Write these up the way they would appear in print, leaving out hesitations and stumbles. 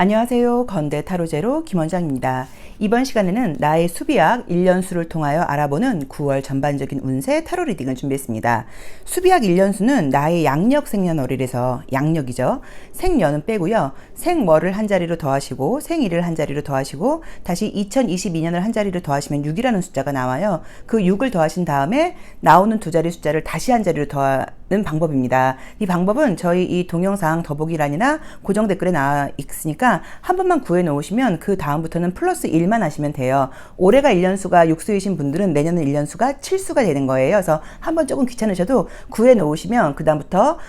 안녕하세요. 건대 타로제로 김원장입니다. 이번 시간에는 나의 수비학 1년수를 통하여 알아보는 9월 전반적인 운세 타로 리딩을 준비했습니다. 수비학 1년수는 나의 양력 생년월일에서 양력이죠. 생년은 빼고요. 생월을 한 자리로 더하시고 생일을 한 자리로 더하시고 다시 2022년을 한 자리로 더하시면 6이라는 숫자가 나와요. 그 6을 더하신 다음에 나오는 두 자리 숫자를 다시 한 자리로 더하는 방법입니다. 이 방법은 저희 이 동영상 더보기란이나 고정 댓글에 나와 있으니까 한 번만 구해 놓으시면 그 다음부터는 플러스 1만 하시면 돼요. 올해가 1년수가 6수이신 분들은 내년은 1년수가 7수가 되는 거예요. 그래서 한번 조금 귀찮으셔도 구해 놓으시면 그 다음부터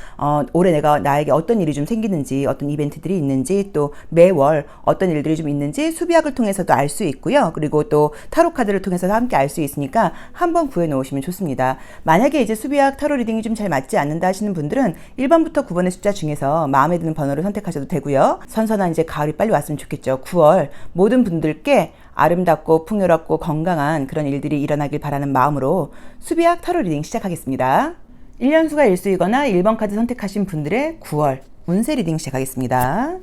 올해 내가 나에게 어떤 일이 좀 생기는지, 어떤 이벤트들이 있는지, 또 매월 어떤 일들이 좀 있는지 수비학을 통해서도 알 수 있고요. 그리고 또 타로 카드를 통해서도 함께 알 수 있으니까 한번 구해 놓으시면 좋습니다. 만약에 이제 수비학 타로 리딩이 좀 잘 맞지 않는다 하시는 분들은 1번부터 9번의 숫자 중에서 마음에 드는 번호를 선택하셔도 되고요. 선선한 이제 가을이 빨리 왔으면 좋겠죠. 9월 모든 분들께 아름답고 풍요롭고 건강한 그런 일들이 일어나길 바라는 마음으로 수비학 타로 리딩 시작하겠습니다. 1년수가 일수이거나 1번 카드 선택하신 분들의 9월 운세 리딩 시작하겠습니다.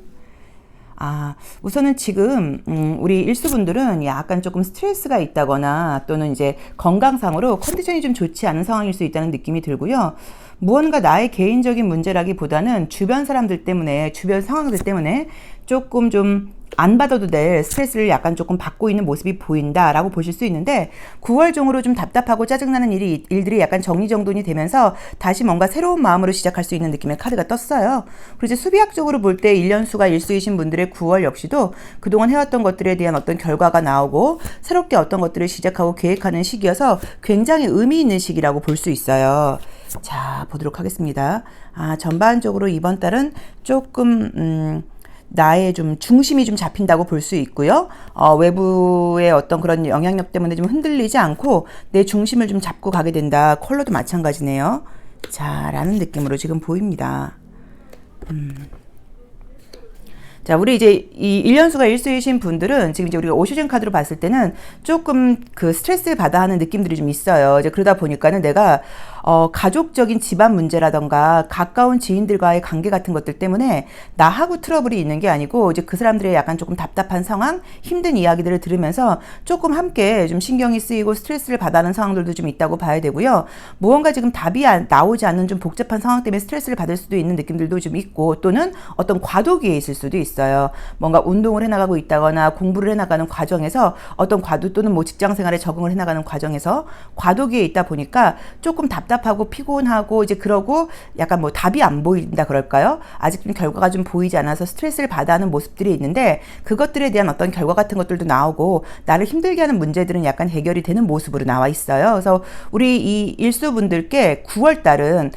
우선은 지금 우리 일수분들은 약간 조금 스트레스가 있다거나 또는 이제 건강상으로 컨디션이 좀 좋지 않은 상황일 수 있다는 느낌이 들고요. 무언가 나의 개인적인 문제라기보다는 주변 사람들 때문에, 주변 상황들 때문에 조금 좀 안 받아도 될 스트레스를 약간 조금 받고 있는 모습이 보인다라고 보실 수 있는데 9월 중으로 좀 답답하고 짜증나는 일들이 약간 정리정돈이 되면서 다시 뭔가 새로운 마음으로 시작할 수 있는 느낌의 카드가 떴어요. 그리고 이제 수비학적으로 볼 때 1년수가 일수이신 분들의 9월 역시도 그동안 해왔던 것들에 대한 어떤 결과가 나오고 새롭게 어떤 것들을 시작하고 계획하는 시기여서 굉장히 의미 있는 시기라고 볼 수 있어요. 자, 보도록 하겠습니다. 전반적으로 이번 달은 조금 나의 좀 중심이 좀 잡힌다고 볼 수 있고요. 외부의 어떤 그런 영향력 때문에 좀 흔들리지 않고 내 중심을 좀 잡고 가게 된다. 컬러도 마찬가지네요. 자, 라는 느낌으로 지금 보입니다. 자, 우리 이제 이 1년수가 일수이신 분들은 지금 이제 우리가 오쇼젠 카드로 봤을 때는 조금 그 스트레스를 받아 하는 느낌들이 좀 있어요. 이제 그러다 보니까는 내가 가족적인 집안 문제라던가 가까운 지인들과의 관계 같은 것들 때문에 나하고 트러블이 있는 게 아니고 이제 그 사람들의 약간 조금 답답한 상황, 힘든 이야기들을 들으면서 조금 함께 좀 신경이 쓰이고 스트레스를 받아하는 상황들도 좀 있다고 봐야 되고요. 무언가 지금 답이 나오지 않는 좀 복잡한 상황 때문에 스트레스를 받을 수도 있는 느낌들도 좀 있고 또는 어떤 과도기에 있을 수도 있어요. 뭔가 운동을 해나가고 있다거나 공부를 해나가는 과정에서 어떤 과도 또는 뭐 직장 생활에 적응을 해나가는 과정에서 과도기에 있다 보니까 조금 답답하고 피곤하고 이제 그러고 약간 뭐 답이 안 보인다 그럴까요? 아직 좀 결과가 좀 보이지 않아서 스트레스를 받아 하는 모습들이 있는데 그것들에 대한 어떤 결과 같은 것들도 나오고 나를 힘들게 하는 문제들은 약간 해결이 되는 모습으로 나와 있어요. 그래서 우리 이 일수분들께 9월 달은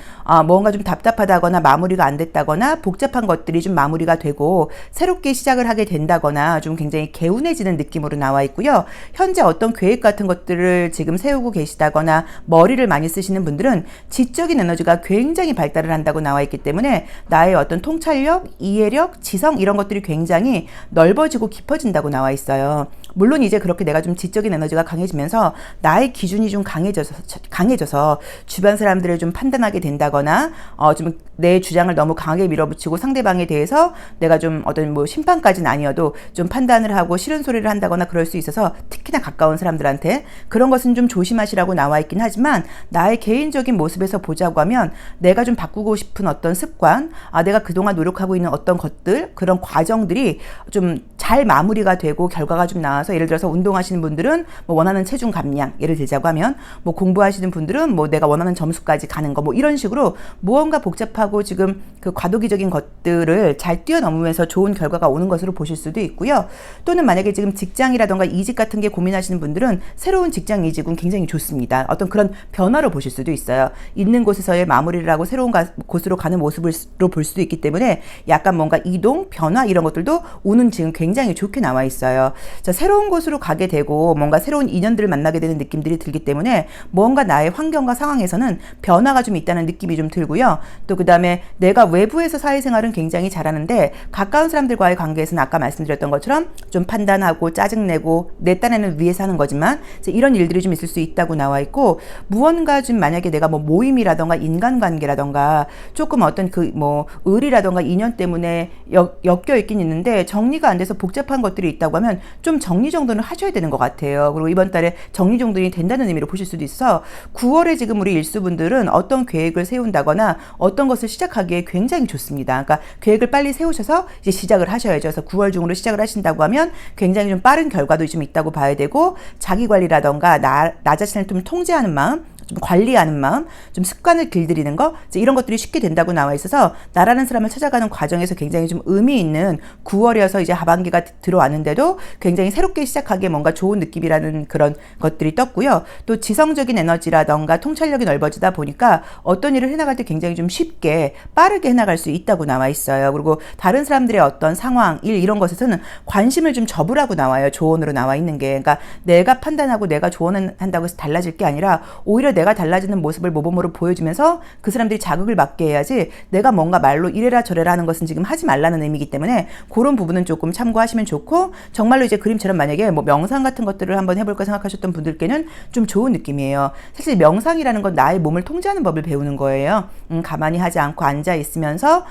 뭔가 좀 답답하다거나 마무리가 안 됐다거나 복잡한 것들이 좀 마무리가 되고 새롭게 시작을 하게 된다거나 좀 굉장히 개운해지는 느낌으로 나와 있고요. 현재 어떤 계획 같은 것들을 지금 세우고 계시다거나 머리를 많이 쓰시는 분들은 지적인 에너지가 굉장히 발달을 한다고 나와 있기 때문에 나의 어떤 통찰력, 이해력, 지성 이런 것들이 굉장히 넓어지고 깊어진다고 나와 있어요. 물론 이제 그렇게 내가 좀 지적인 에너지가 강해지면서 나의 기준이 좀 강해져서 주변 사람들을 좀 판단하게 된다거나 좀 내 주장을 너무 강하게 밀어붙이고 상대방에 대해서 내가 좀 어떤 뭐 심판까지는 아니어도 좀 판단을 하고 싫은 소리를 한다거나 그럴 수 있어서 특히나 가까운 사람들한테 그런 것은 좀 조심하시라고 나와 있긴 하지만 나의 개인적인 모습에서 보자고 하면 내가 좀 바꾸고 싶은 어떤 습관, 내가 그동안 노력하고 있는 어떤 것들 그런 과정들이 좀 잘 마무리가 되고 결과가 좀 나와서 예를 들어서 운동하시는 분들은 뭐 원하는 체중 감량 예를 들자고 하면 뭐 공부하시는 분들은 뭐 내가 원하는 점수까지 가는 거 뭐 이런 식으로 무언가 복잡하고 지금 그 과도기적인 것들을 잘 뛰어넘으면서 좋은 결과가 오는 것으로 보실 수도 있고요. 또는 만약에 지금 직장이라던가 이직 같은 게 고민하시는 분들은 새로운 직장 이직은 굉장히 좋습니다. 어떤 그런 변화로 보실 수도 있어요. 있는 곳에서의 마무리를 하고 새로운 곳으로 가는 모습으로 볼 수도 있기 때문에 약간 뭔가 이동, 변화 이런 것들도 오는 지금 굉장히 굉장히 좋게 나와 있어요. 자, 새로운 곳으로 가게 되고 뭔가 새로운 인연들을 만나게 되는 느낌들이 들기 때문에 뭔가 나의 환경과 상황에서는 변화가 좀 있다는 느낌이 좀 들고요. 또 그 다음에 내가 외부에서 사회생활은 굉장히 잘하는데 가까운 사람들과의 관계에서는 아까 말씀드렸던 것처럼 좀 판단하고 짜증내고 내 딴에는 위에서 하는 거지만 이런 일들이 좀 있을 수 있다고 나와 있고, 무언가 좀 만약에 내가 뭐 모임이라던가 인간관계라던가 조금 어떤 그 뭐 의리라던가 인연 때문에 엮여 있긴 있는데 정리가 안 돼서 복잡한 것들이 있다고 하면 좀 정리 정도는 하셔야 되는 것 같아요. 그리고 이번 달에 정리 정돈이 된다는 의미로 보실 수도 있어. 9월에 지금 우리 일수분들은 어떤 계획을 세운다거나 어떤 것을 시작하기에 굉장히 좋습니다. 그러니까 계획을 빨리 세우셔서 이제 시작을 하셔야죠. 그래서 9월 중으로 시작을 하신다고 하면 굉장히 좀 빠른 결과도 좀 있다고 봐야 되고, 자기 관리라던가 나 자신을 좀 통제하는 마음, 좀 관리하는 마음, 좀 습관을 길들이는 거, 이런 것들이 쉽게 된다고 나와 있어서 나라는 사람을 찾아가는 과정에서 굉장히 좀 의미 있는 9월이어서 이제 하반기가 들어왔는데도 굉장히 새롭게 시작하기에 뭔가 좋은 느낌이라는 그런 것들이 떴고요. 또 지성적인 에너지라던가 통찰력이 넓어지다 보니까 어떤 일을 해나갈 때 굉장히 좀 쉽게 빠르게 해나갈 수 있다고 나와 있어요. 그리고 다른 사람들의 어떤 상황, 일 이런 것에서는 관심을 좀 접으라고 나와요. 조언으로 나와 있는 게. 그러니까 내가 판단하고 내가 조언한다고 해서 달라질 게 아니라 오히려 내가 달라지는 모습을 모범으로 보여주면서 그 사람들이 자극을 받게 해야지, 내가 뭔가 말로 이래라 저래라 하는 것은 지금 하지 말라는 의미이기 때문에 그런 부분은 조금 참고하시면 좋고, 정말로 이제 그림처럼 만약에 뭐 명상 같은 것들을 한번 해볼까 생각하셨던 분들께는 좀 좋은 느낌이에요. 사실 명상이라는 건 나의 몸을 통제하는 법을 배우는 거예요. 가만히 하지 않고 앉아 있으면서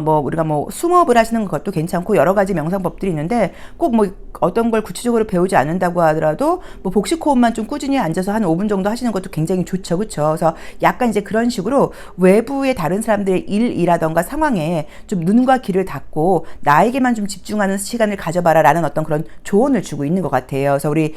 뭐 우리가 뭐 숨호흡을 하시는 것도 괜찮고 여러 가지 명상법들이 있는데, 꼭 뭐 어떤 걸 구체적으로 배우지 않는다고 하더라도 뭐 복식호흡만 좀 꾸준히 앉아서 한 5분 정도 하시는 것도 굉장히 좋죠. 그렇죠? 그래서 약간 이제 그런 식으로 외부의 다른 사람들의 일이라던가 상황에 좀 눈과 귀를 닫고 나에게만 좀 집중하는 시간을 가져봐라 라는 어떤 그런 조언을 주고 있는 것 같아요. 그래서 우리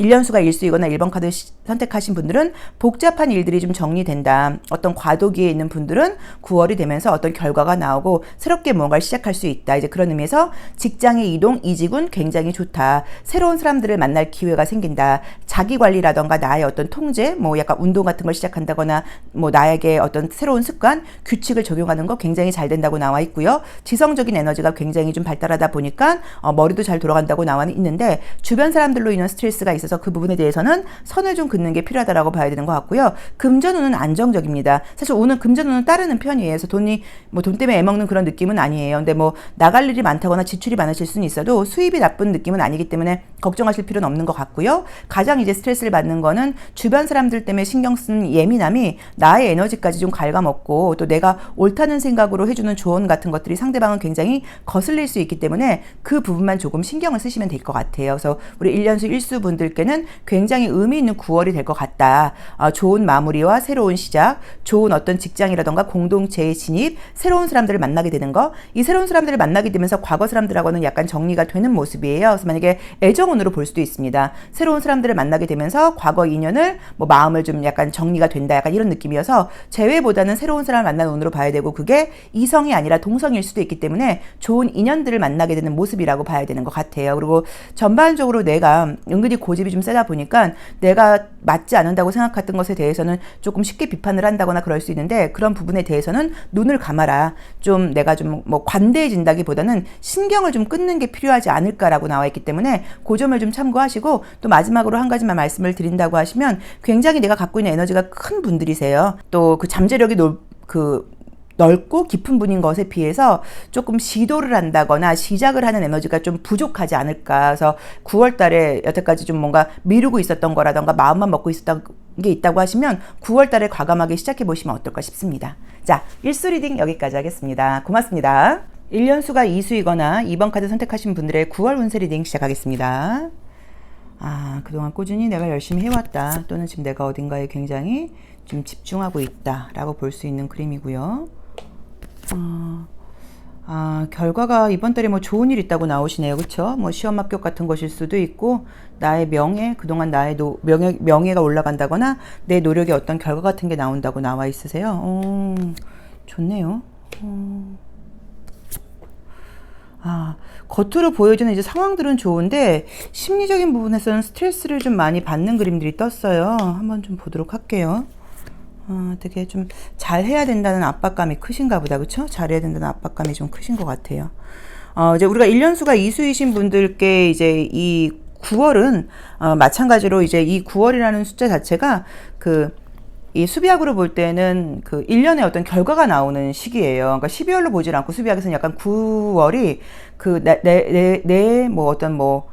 1년수가 일수이거나 1번 카드 선택하신 분들은 복잡한 일들이 좀 정리된다. 어떤 과도기에 있는 분들은 9월이 되면서 어떤 결과가 나오고 새롭게 뭔가를 시작할 수 있다. 이제 그런 의미에서 직장의 이동, 이직은 굉장히 좋다. 새로운 사람들을 만날 기회가 생긴다. 자기 관리라던가 나의 어떤 통제, 뭐 약간 운동 같은 걸 시작한다거나 뭐 나에게 어떤 새로운 습관, 규칙을 적용하는 거 굉장히 잘 된다고 나와 있고요. 지성적인 에너지가 굉장히 좀 발달하다 보니까 머리도 잘 돌아간다고 나와 있는데, 주변 사람들로 인한 스트레스가 있어서 그 부분에 대해서는 선을 좀 긋는 게 필요하다라고 봐야 되는 것 같고요. 금전운은 안정적입니다. 사실 운은 금전운은 따르는 편이에요. 그래서 돈이 뭐 돈 때문에 애먹는 그런 느낌은 아니에요. 근데 뭐 나갈 일이 많다거나 지출이 많으실 수는 있어도 수입이 나쁜 느낌은 아니기 때문에 걱정하실 필요는 없는 것 같고요. 가장 이제 스트레스를 받는 거는 주변 사람들 때문에 신경 쓰는 예민함이 나의 에너지까지 좀 갉아먹고, 또 내가 옳다는 생각으로 해주는 조언 같은 것들이 상대방은 굉장히 거슬릴 수 있기 때문에 그 부분만 조금 신경을 쓰시면 될 것 같아요. 그래서 우리 1년수 일수분들께는 굉장히 의미 있는 9월이 될 것 같다. 좋은 마무리와 새로운 시작, 좋은 어떤 직장이라던가 공동체의 진입, 새로운 사람들을 만나게 되는 거, 이 새로운 사람들을 만나게 되면서 과거 사람들하고는 약간 정리가 되는 모습이에요. 그래서 만약에 애정운으로 볼 수도 있습니다. 새로운 사람들을 만나게 되면서 과거 인연을 뭐 마음을 좀 약간 정리가 된다, 약간 이런 느낌이어서 재회보다는 새로운 사람을 만나는 운으로 봐야 되고, 그게 이성이 아니라 동성일 수도 있기 때문에 좋은 인연들을 만나게 되는 모습이라고 봐야 되는 것 같아요. 그리고 전반적으로 내가 은근히 고집이 좀 세다 보니까 내가 맞지 않는다고 생각했던 것에 대해서는 조금 쉽게 비판을 한다거나 그럴 수 있는데, 그런 부분에 대해서는 눈을 감아라. 좀 내가 좀 뭐 관대해진다기보다는 신경을 좀 끊는 게 필요하지 않을까라고 나와 있기 때문에 그 점을 좀 참고하시고, 또 마지막으로 한 가지만 말씀을 드린다고 하시면, 굉장히 내가 갖고 있는 에너지가 큰 분들이세요. 또 그 잠재력이 넓고 깊은 분인 것에 비해서 조금 시도를 한다거나 시작을 하는 에너지가 좀 부족하지 않을까. 그래서 9월 달에 여태까지 좀 뭔가 미루고 있었던 거라던가 마음만 먹고 있었던 게 있다고 하시면 9월 달에 과감하게 시작해 보시면 어떨까 싶습니다. 자, 일수 리딩 여기까지 하겠습니다. 고맙습니다. 1년수가 이수이거나 2번 카드 선택하신 분들의 9월 운세 리딩 시작하겠습니다. 그동안 꾸준히 내가 열심히 해왔다, 또는 지금 내가 어딘가에 굉장히 좀 집중하고 있다 라고 볼 수 있는 그림이고요. 결과가 이번 달에 뭐 좋은 일 있다고 나오시네요. 그쵸? 뭐 시험 합격 같은 것일 수도 있고, 나의 명예, 그동안 나의 명예가 올라간다거나 내 노력의 어떤 결과 같은 게 나온다고 나와 있으세요. 좋네요. 겉으로 보여지는 이제 상황들은 좋은데 심리적인 부분에서는 스트레스를 좀 많이 받는 그림들이 떴어요. 한번 좀 보도록 할게요. 되게 좀 잘해야 된다는 압박감이 크신가 보다. 그쵸? 잘해야 된다는 압박감이 좀 크신 것 같아요. 이제 우리가 1년수가 이수이신 분들께 이제 이 9월은 마찬가지로 이제 이 9월이라는 숫자 자체가 이 수비학으로 볼 때는 1년의 어떤 결과가 나오는 시기예요. 그러니까 12월로 보질 않고 수비학에서는 약간 9월이 뭐 어떤 뭐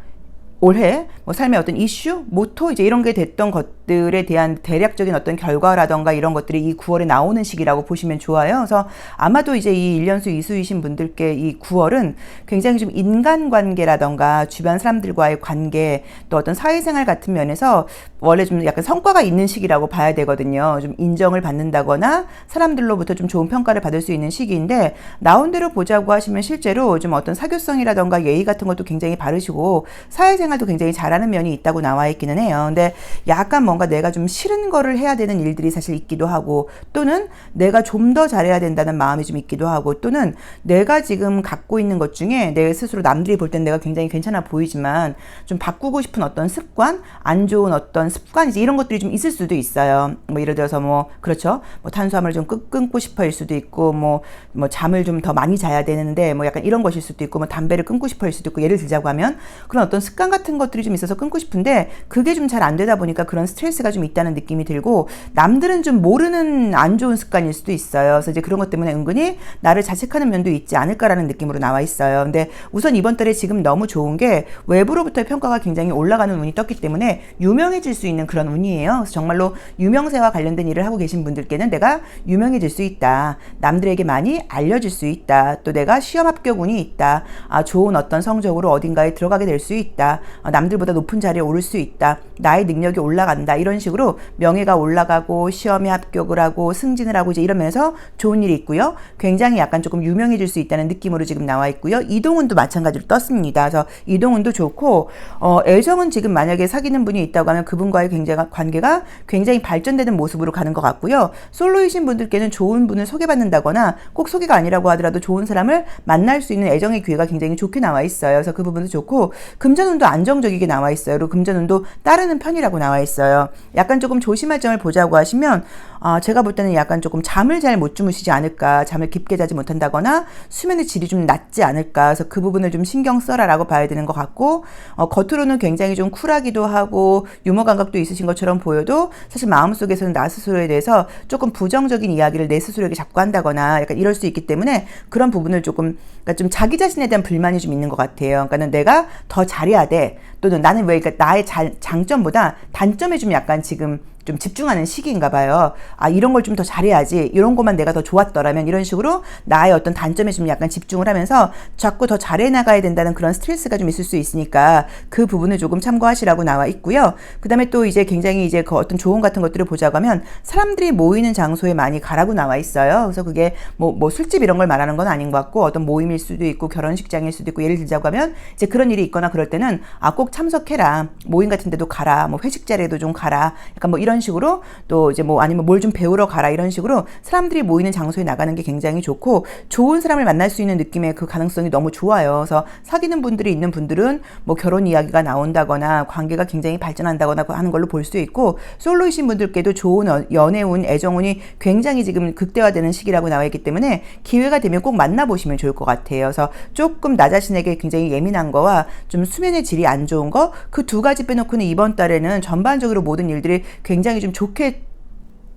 올해 뭐 삶의 어떤 이슈, 모토 이제 이런 게 됐던 것들에 대한 대략적인 어떤 결과라던가 이런 것들이 이 9월에 나오는 시기라고 보시면 좋아요. 그래서 아마도 이제 이 1년수 이수이신 분들께 이 9월은 굉장히 좀 인간관계라던가 주변 사람들과의 관계 또 어떤 사회생활 같은 면에서 원래 좀 약간 성과가 있는 시기라고 봐야 되거든요. 좀 인정을 받는다거나 사람들로부터 좀 좋은 평가를 받을 수 있는 시기인데 나온 대로 보자고 하시면 실제로 좀 어떤 사교성이라던가 예의 같은 것도 굉장히 바르시고 사회생활도 굉장히 잘하는 면이 있다고 나와 있기는 해요. 근데 약간 뭔가 내가 좀 싫은 거를 해야 되는 일들이 사실 있기도 하고 또는 내가 좀 더 잘해야 된다는 마음이 좀 있기도 하고 또는 내가 지금 갖고 있는 것 중에 내 스스로 남들이 볼 땐 내가 굉장히 괜찮아 보이지만 좀 바꾸고 싶은 어떤 습관, 안 좋은 어떤 습관이지 이런 것들이 좀 있을 수도 있어요. 뭐 예를 들어서 뭐 그렇죠. 뭐 탄수화물을 좀 끊고 싶어일 수도 있고 뭐 잠을 좀 더 많이 자야 되는데 뭐 약간 이런 것일 수도 있고 뭐 담배를 끊고 싶어일 수도 있고 예를 들자고 하면 그런 어떤 습관 같은 것들이 좀 있어서 끊고 싶은데 그게 좀 잘 안 되다 보니까 그런 스트레스가 좀 있다는 느낌이 들고 남들은 좀 모르는 안 좋은 습관일 수도 있어요. 그래서 이제 그런 것 때문에 은근히 나를 자책하는 면도 있지 않을까라는 느낌으로 나와 있어요. 근데 우선 이번 달에 지금 너무 좋은 게 외부로부터의 평가가 굉장히 올라가는 운이 떴기 때문에 유명해질 수 있는 그런 운이에요. 그래서 정말로 유명세와 관련된 일을 하고 계신 분들께는 내가 유명해질 수 있다. 남들에게 많이 알려질 수 있다. 또 내가 시험 합격 운이 있다. 좋은 어떤 성적으로 어딘가에 들어가게 될 수 있다. 남들보다 높은 자리에 오를 수 있다. 나의 능력이 올라간다. 이런 식으로 명예가 올라가고 시험에 합격을 하고 승진을 하고 이제 이러면서 좋은 일이 있고요. 굉장히 약간 조금 유명해질 수 있다는 느낌으로 지금 나와 있고요. 이동운도 마찬가지로 떴습니다. 그래서 이동운도 좋고 애정은 지금 만약에 사귀는 분이 있다고 하면 그분과의 관계가 굉장히 발전되는 모습으로 가는 것 같고요. 솔로이신 분들께는 좋은 분을 소개받는다거나 꼭 소개가 아니라고 하더라도 좋은 사람을 만날 수 있는 애정의 기회가 굉장히 좋게 나와 있어요. 그래서 그 부분도 좋고 금전운도 안정적이게 나와 있어요. 그리고 금전운도 따르는 편이라고 나와 있어요. 약간 조금 조심할 점을 보자고 하시면 제가 볼 때는 약간 조금 잠을 잘 못 주무시지 않을까, 잠을 깊게 자지 못한다거나 수면의 질이 좀 낮지 않을까, 그래서 그 부분을 좀 신경 써라라고 봐야 되는 것 같고 겉으로는 굉장히 좀 쿨하기도 하고 유머 감각도 있으신 것처럼 보여도 사실 마음속에서는 나 스스로에 대해서 조금 부정적인 이야기를 내 스스로에게 자꾸 한다거나 약간 이럴 수 있기 때문에 그런 부분을 조금 그러니까 좀 자기 자신에 대한 불만이 좀 있는 것 같아요. 그러니까는 내가 더 잘해야 돼. 또는 나는 왜 그러니까 나의 장점보다 단점에 좀 약간 지금 좀 집중하는 시기인가 봐요. 이런 걸 좀 더 잘해야지. 이런 것만 내가 더 좋았더라면 이런 식으로 나의 어떤 단점에 좀 약간 집중을 하면서 자꾸 더 잘해 나가야 된다는 그런 스트레스가 좀 있을 수 있으니까 그 부분을 조금 참고하시라고 나와 있고요. 그다음에 또 이제 굉장히 이제 그 어떤 조언 같은 것들을 보자고 하면 사람들이 모이는 장소에 많이 가라고 나와 있어요. 그래서 그게 뭐 술집 이런 걸 말하는 건 아닌 것 같고 어떤 모임일 수도 있고 결혼식장일 수도 있고 예를 들자고 하면 이제 그런 일이 있거나 그럴 때는 꼭 참석해라. 모임 같은 데도 가라. 뭐 회식 자리에도 좀 가라. 약간 뭐 이런 식으로 또 이제 뭐 아니면 뭘 좀 배우러 가라 이런 식으로 사람들이 모이는 장소에 나가는 게 굉장히 좋고 좋은 사람을 만날 수 있는 느낌의 그 가능성이 너무 좋아요. 그래서 사귀는 분들이 있는 분들은 뭐 결혼 이야기가 나온다거나 관계가 굉장히 발전한다거나 하는 걸로 볼 수 있고 솔로이신 분들께도 좋은 연애운, 애정운이 굉장히 지금 극대화되는 시기라고 나와 있기 때문에 기회가 되면 꼭 만나보시면 좋을 것 같아요. 그래서 조금 나 자신에게 굉장히 예민한 거와 좀 수면의 질이 안 좋은 거 그 두 가지 빼놓고는 이번 달에는 전반적으로 모든 일들이 굉장히 좀 좋게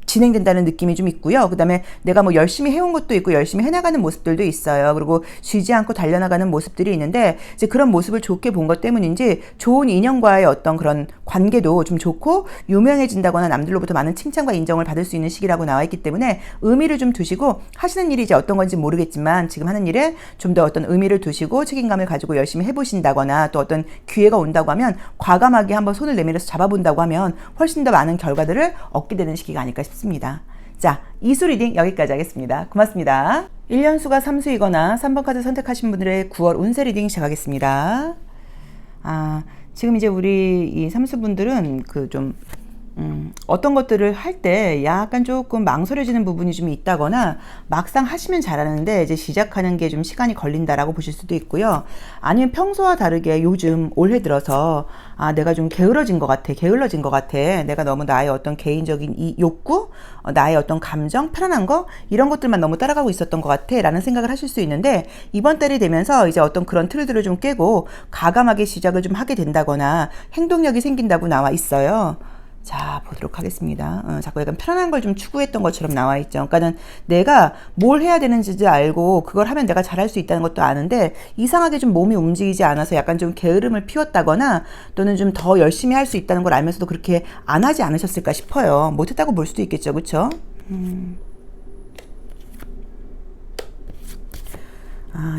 진행된다는 느낌이 좀 있고요. 그 다음에 내가 뭐 열심히 해온 것도 있고 열심히 해나가는 모습들도 있어요. 그리고 쉬지 않고 달려나가는 모습들이 있는데 이제 그런 모습을 좋게 본 것 때문인지 좋은 인연과의 어떤 그런 관계도 좀 좋고 유명해진다거나 남들로부터 많은 칭찬과 인정을 받을 수 있는 시기라고 나와 있기 때문에 의미를 좀 두시고 하시는 일이 이제 어떤 건지 모르겠지만 지금 하는 일에 좀 더 어떤 의미를 두시고 책임감을 가지고 열심히 해보신다거나 또 어떤 기회가 온다고 하면 과감하게 한번 손을 내밀어서 잡아본다고 하면 훨씬 더 많은 결과들을 얻게 되는 시기가 아닐까 싶습니다. 자, 이수 리딩 여기까지 하겠습니다. 고맙습니다. 1년수가 3수이거나 3번 카드 선택하신 분들의 9월 운세 리딩 시작하겠습니다. 지금 이제 우리 이 3수분들은 어떤 것들을 할 때 약간 조금 망설여지는 부분이 좀 있다거나 막상 하시면 잘하는데 이제 시작하는 게 좀 시간이 걸린다라고 보실 수도 있고요. 아니면 평소와 다르게 요즘 올해 들어서 내가 좀 게을러진 것 같아. 내가 너무 나의 어떤 개인적인 이 욕구, 나의 어떤 감정, 편안한 거 이런 것들만 너무 따라가고 있었던 것 같아 라는 생각을 하실 수 있는데 이번 달이 되면서 이제 어떤 그런 틀들을 좀 깨고 과감하게 시작을 좀 하게 된다거나 행동력이 생긴다고 나와 있어요. 자, 보도록 하겠습니다. 자꾸 약간 편안한 걸 좀 추구했던 것처럼 나와 있죠. 그러니까는 내가 뭘 해야 되는지 알고 그걸 하면 내가 잘할 수 있다는 것도 아는데 이상하게 좀 몸이 움직이지 않아서 약간 좀 게으름을 피웠다거나 또는 좀 더 열심히 할 수 있다는 걸 알면서도 그렇게 안 하지 않으셨을까 싶어요. 못했다고 볼 수도 있겠죠. 그렇죠?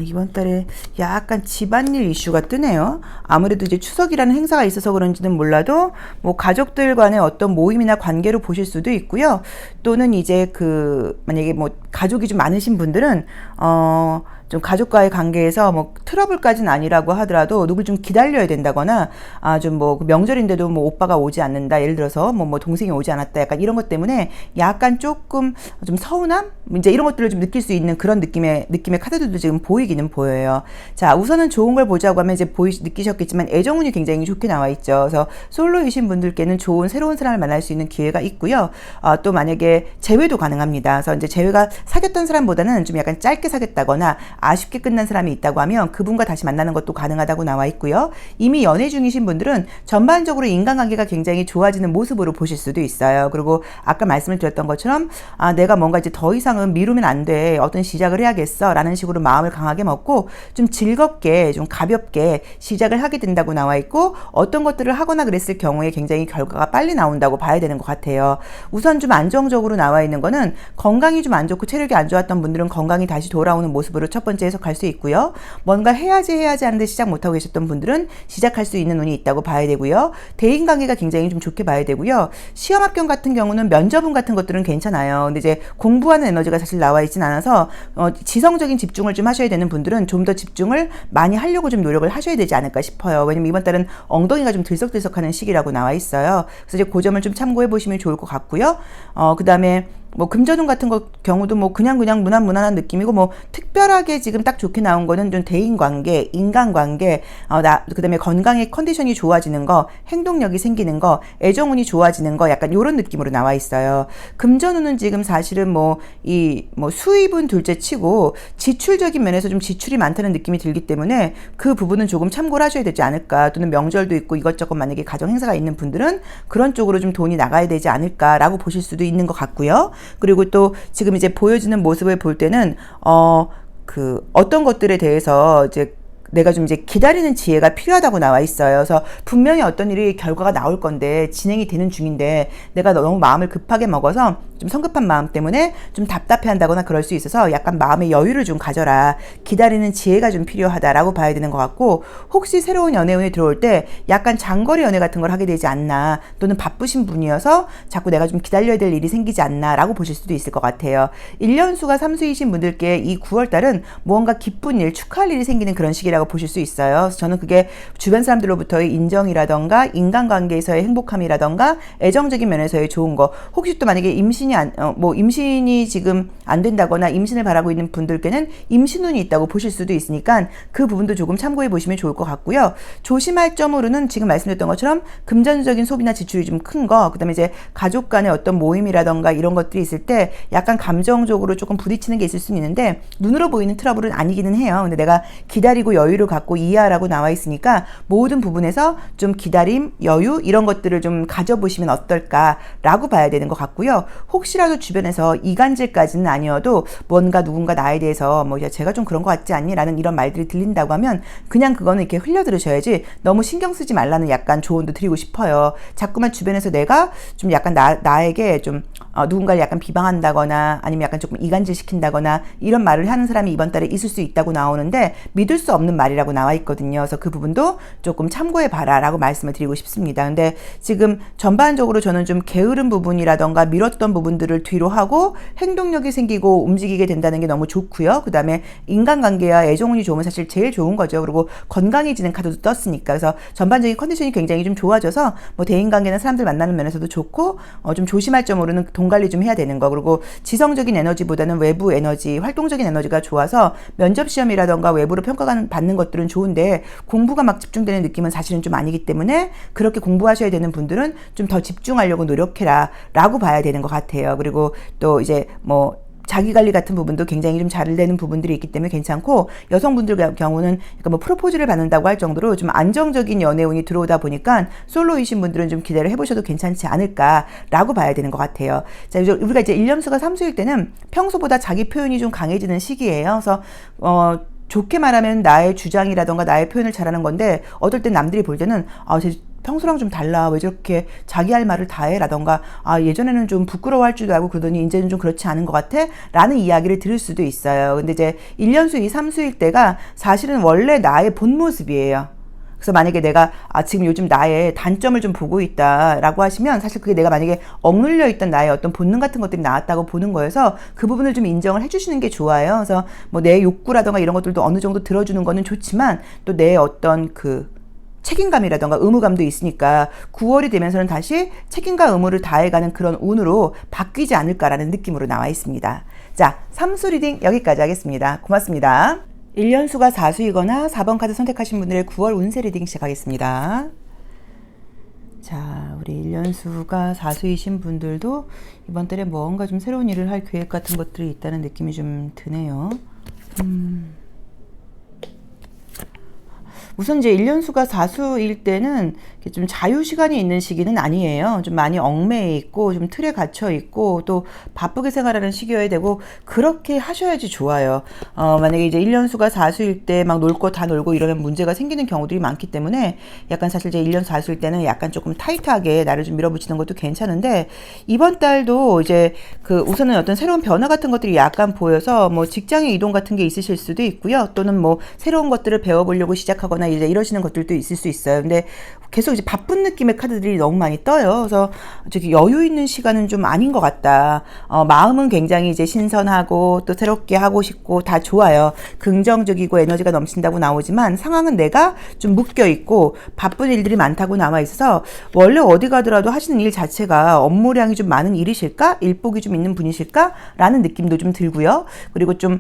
이번 달에 약간 집안일 이슈가 뜨네요. 아무래도 이제 추석이라는 행사가 있어서 그런지는 몰라도 뭐 가족들 간의 어떤 모임이나 관계로 보실 수도 있고요. 또는 이제 만약에 뭐 가족이 좀 많으신 분들은 좀 가족과의 관계에서 뭐 트러블까지는 아니라고 하더라도 누굴 좀 기다려야 된다거나 좀 뭐 명절인데도 뭐 오빠가 오지 않는다, 예를 들어서 뭐 동생이 오지 않았다, 약간 이런 것 때문에 약간 조금 좀 서운함 이제 이런 것들을 좀 느낄 수 있는 그런 느낌의 카드들도 지금 보이기는 보여요. 자, 우선은 좋은 걸 보자고 하면 이제 느끼셨겠지만 애정운이 굉장히 좋게 나와 있죠. 그래서 솔로이신 분들께는 좋은 새로운 사람을 만날 수 있는 기회가 있고요. 또 만약에 재회도 가능합니다. 그래서 이제 재회가 사귀었던 사람보다는 좀 약간 짧게 사귀었다거나 아쉽게 끝난 사람이 있다고 하면 그분과 다시 만나는 것도 가능하다고 나와 있고요. 이미 연애 중이신 분들은 전반적으로 인간관계가 굉장히 좋아지는 모습으로 보실 수도 있어요. 그리고 아까 말씀을 드렸던 것처럼 내가 뭔가 이제 더 이상은 미루면 안 돼. 어떤 시작을 해야겠어. 라는 식으로 마음을 강하게 먹고 좀 즐겁게 좀 가볍게 시작을 하게 된다고 나와 있고 어떤 것들을 하거나 그랬을 경우에 굉장히 결과가 빨리 나온다고 봐야 되는 것 같아요. 우선 좀 안정적으로 나와 있는 거는 건강이 좀 안 좋고 체력이 안 좋았던 분들은 건강이 다시 돌아오는 모습으로 첫 번째 해석할 수 있고요. 뭔가 해야지 하는데 시작 못하고 계셨던 분들은 시작할 수 있는 운이 있다고 봐야 되고요. 대인관계가 굉장히 좀 좋게 봐야 되고요. 시험 합격 같은 경우는 면접운 같은 것들은 괜찮아요. 근데 이제 공부하는 에너지가 사실 나와 있진 않아서 지성적인 집중을 좀 하셔야 되는 분들은 좀 더 집중을 많이 하려고 좀 노력을 하셔야 되지 않을까 싶어요. 왜냐면 이번 달은 엉덩이가 좀 들썩들썩하는 시기라고 나와 있어요. 그래서 이제 그 점을 좀 참고해 보시면 좋을 것 같고요. 그 다음에 뭐 금전운 같은 경우도 뭐 그냥 무난한 느낌이고 뭐 특별하게 지금 딱 좋게 나온 거는 좀 대인관계, 인간관계, 그다음에 건강의 컨디션이 좋아지는 거, 행동력이 생기는 거, 애정운이 좋아지는 거, 약간 이런 느낌으로 나와 있어요. 금전운은 지금 사실은 뭐 수입은 둘째치고 지출적인 면에서 좀 지출이 많다는 느낌이 들기 때문에 그 부분은 조금 참고를 하셔야 되지 않을까. 또는 명절도 있고 이것저것 만약에 가정 행사가 있는 분들은 그런 쪽으로 좀 돈이 나가야 되지 않을까라고 보실 수도 있는 것 같고요. 그리고 또 지금 이제 보여지는 모습을 볼 때는 어떤 것들에 대해서 이제 내가 좀 이제 기다리는 지혜가 필요하다고 나와 있어요. 그래서 분명히 어떤 일이 결과가 나올 건데 진행이 되는 중인데 내가 너무 마음을 급하게 먹어서 좀 성급한 마음 때문에 좀 답답해 한다거나 그럴 수 있어서 약간 마음의 여유를 좀 가져라. 기다리는 지혜가 좀 필요하다라고 봐야 되는 것 같고 혹시 새로운 연애운이 들어올 때 약간 장거리 연애 같은 걸 하게 되지 않나 또는 바쁘신 분이어서 자꾸 내가 좀 기다려야 될 일이 생기지 않나 라고 보실 수도 있을 것 같아요. 1년수가 3수이신 분들께 이 9월달은 무언가 기쁜 일, 축하할 일이 생기는 그런 시기라고 보실 수 있어요. 그래서 저는 그게 주변 사람들로부터의 인정이라던가 인간관계에서의 행복함이라던가 애정적인 면에서의 좋은 거 혹시 또 만약에 임신이 지금 안 된다거나 임신을 바라고 있는 분들께는 임신운이 있다고 보실 수도 있으니까 그 부분도 조금 참고해 보시면 좋을 것 같고요. 조심할 점으로는 지금 말씀드렸던 것처럼 금전적인 소비나 지출이 좀 큰 거, 그 다음에 이제 가족 간의 어떤 모임이라던가 이런 것들이 있을 때 약간 감정적으로 조금 부딪히는 게 있을 수는 있는데 눈으로 보이는 트러블은 아니기는 해요. 근데 내가 기다리고 여유를 갖고 이해하라고 나와 있으니까 모든 부분에서 좀 기다림, 여유 이런 것들을 좀 가져보시면 어떨까라고 봐야 되는 것 같고요. 혹시라도 주변에서 이간질까지는 아니어도 뭔가 누군가 나에 대해서 야, 제가 좀 그런 것 같지 않니? 라는 이런 말들이 들린다고 하면 그냥 그거는 이렇게 흘려 들으셔야지 너무 신경 쓰지 말라는 약간 조언도 드리고 싶어요. 자꾸만 주변에서 내가 좀 약간 나에게 좀 누군가를 약간 비방한다거나 아니면 약간 조금 이간질 시킨다거나 이런 말을 하는 사람이 이번 달에 있을 수 있다고 나오는데 믿을 수 없는 말이라고 나와 있거든요. 그래서 그 부분도 조금 참고해 봐라 라고 말씀을 드리고 싶습니다. 근데 지금 전반적으로 저는 좀 게으른 부분이라던가 미뤘던 부분들을 뒤로 하고 행동력이 생기고 움직이게 된다는 게 너무 좋고요. 그 다음에 인간관계와 애정운이 좋으면 사실 제일 좋은 거죠. 그리고 건강해지는 카드도 떴으니까. 그래서 전반적인 컨디션이 굉장히 좀 좋아져서 뭐 대인관계나 사람들 만나는 면에서도 좋고 좀 조심할 점으로는 돈 관리 좀 해야 되는 거. 그리고 지성적인 에너지보다는 외부 에너지, 활동적인 에너지가 좋아서 면접 시험이라던가 외부로 평가받는 것들은 좋은데 공부가 막 집중되는 느낌은 사실은 좀 아니기 때문에 그렇게 공부하셔야 되는 분들은 좀 더 집중하려고 노력해라 라고 봐야 되는 것 같아요. 그리고 또 이제 뭐 자기관리 같은 부분도 굉장히 좀 잘 되는 부분들이 있기 때문에 괜찮고, 여성분들 경우는 그러니까 뭐 프로포즈를 받는다고 할 정도로 좀 안정적인 연애운이 들어오다 보니까 솔로이신 분들은 좀 기대를 해보셔도 괜찮지 않을까라고 봐야 되는 것 같아요. 자, 우리가 이제 일념수가 삼수일 때는 평소보다 자기 표현이 좀 강해지는 시기예요. 그래서 좋게 말하면 나의 주장이라던가 나의 표현을 잘하는 건데, 어떨 땐 남들이 볼 때는 쟤 평소랑 좀 달라, 왜 저렇게 자기 할 말을 다 해? 라던가 예전에는 좀 부끄러워할 줄도 알고 그러더니 이제는 좀 그렇지 않은 것 같아? 라는 이야기를 들을 수도 있어요. 근데 이제 1년수 2, 3수일 때가 사실은 원래 나의 본 모습이에요. 그래서 만약에 내가 지금 요즘 나의 단점을 좀 보고 있다라고 하시면, 사실 그게 내가 만약에 억눌려 있던 나의 어떤 본능 같은 것들이 나왔다고 보는 거여서 그 부분을 좀 인정을 해주시는 게 좋아요. 그래서 뭐 내 욕구라던가 이런 것들도 어느 정도 들어주는 거는 좋지만, 또 내 어떤 그 책임감이라던가 의무감도 있으니까 9월이 되면서는 다시 책임과 의무를 다해가는 그런 운으로 바뀌지 않을까라는 느낌으로 나와 있습니다. 자, 3수 리딩 여기까지 하겠습니다. 고맙습니다. 1년수가 4수이거나 4번 카드 선택하신 분들의 9월 운세 리딩 시작하겠습니다. 자, 우리 1년수가 4수이신 분들도 이번 달에 뭔가 좀 새로운 일을 할 계획 같은 것들이 있다는 느낌이 좀 드네요. 우선 이제 1년수가 4수일 때는 좀 자유시간이 있는 시기는 아니에요. 좀 많이 얽매여 있고 좀 틀에 갇혀 있고 또 바쁘게 생활하는 시기여야 되고, 그렇게 하셔야지 좋아요. 만약에 이제 1년수가 4수일 때 막 놀 거 다 놀고 이러면 문제가 생기는 경우들이 많기 때문에, 약간 사실 이제 1년수 4수일 때는 약간 조금 타이트하게 나를 좀 밀어붙이는 것도 괜찮은데, 이번 달도 이제 우선은 어떤 새로운 변화 같은 것들이 약간 보여서 뭐 직장의 이동 같은 게 있으실 수도 있고요. 또는 뭐 새로운 것들을 배워보려고 시작하거나 이제 이러시는 것들도 있을 수 있어요. 근데 계속 이제 바쁜 느낌의 카드들이 너무 많이 떠요. 그래서 저기 여유 있는 시간은 좀 아닌 것 같다. 마음은 굉장히 이제 신선하고 또 새롭게 하고 싶고 다 좋아요. 긍정적이고 에너지가 넘친다고 나오지만, 상황은 내가 좀 묶여 있고 바쁜 일들이 많다고 나와 있어서, 원래 어디 가더라도 하시는 일 자체가 업무량이 좀 많은 일이실까? 일복이 좀 있는 분이실까? 라는 느낌도 좀 들고요. 그리고 좀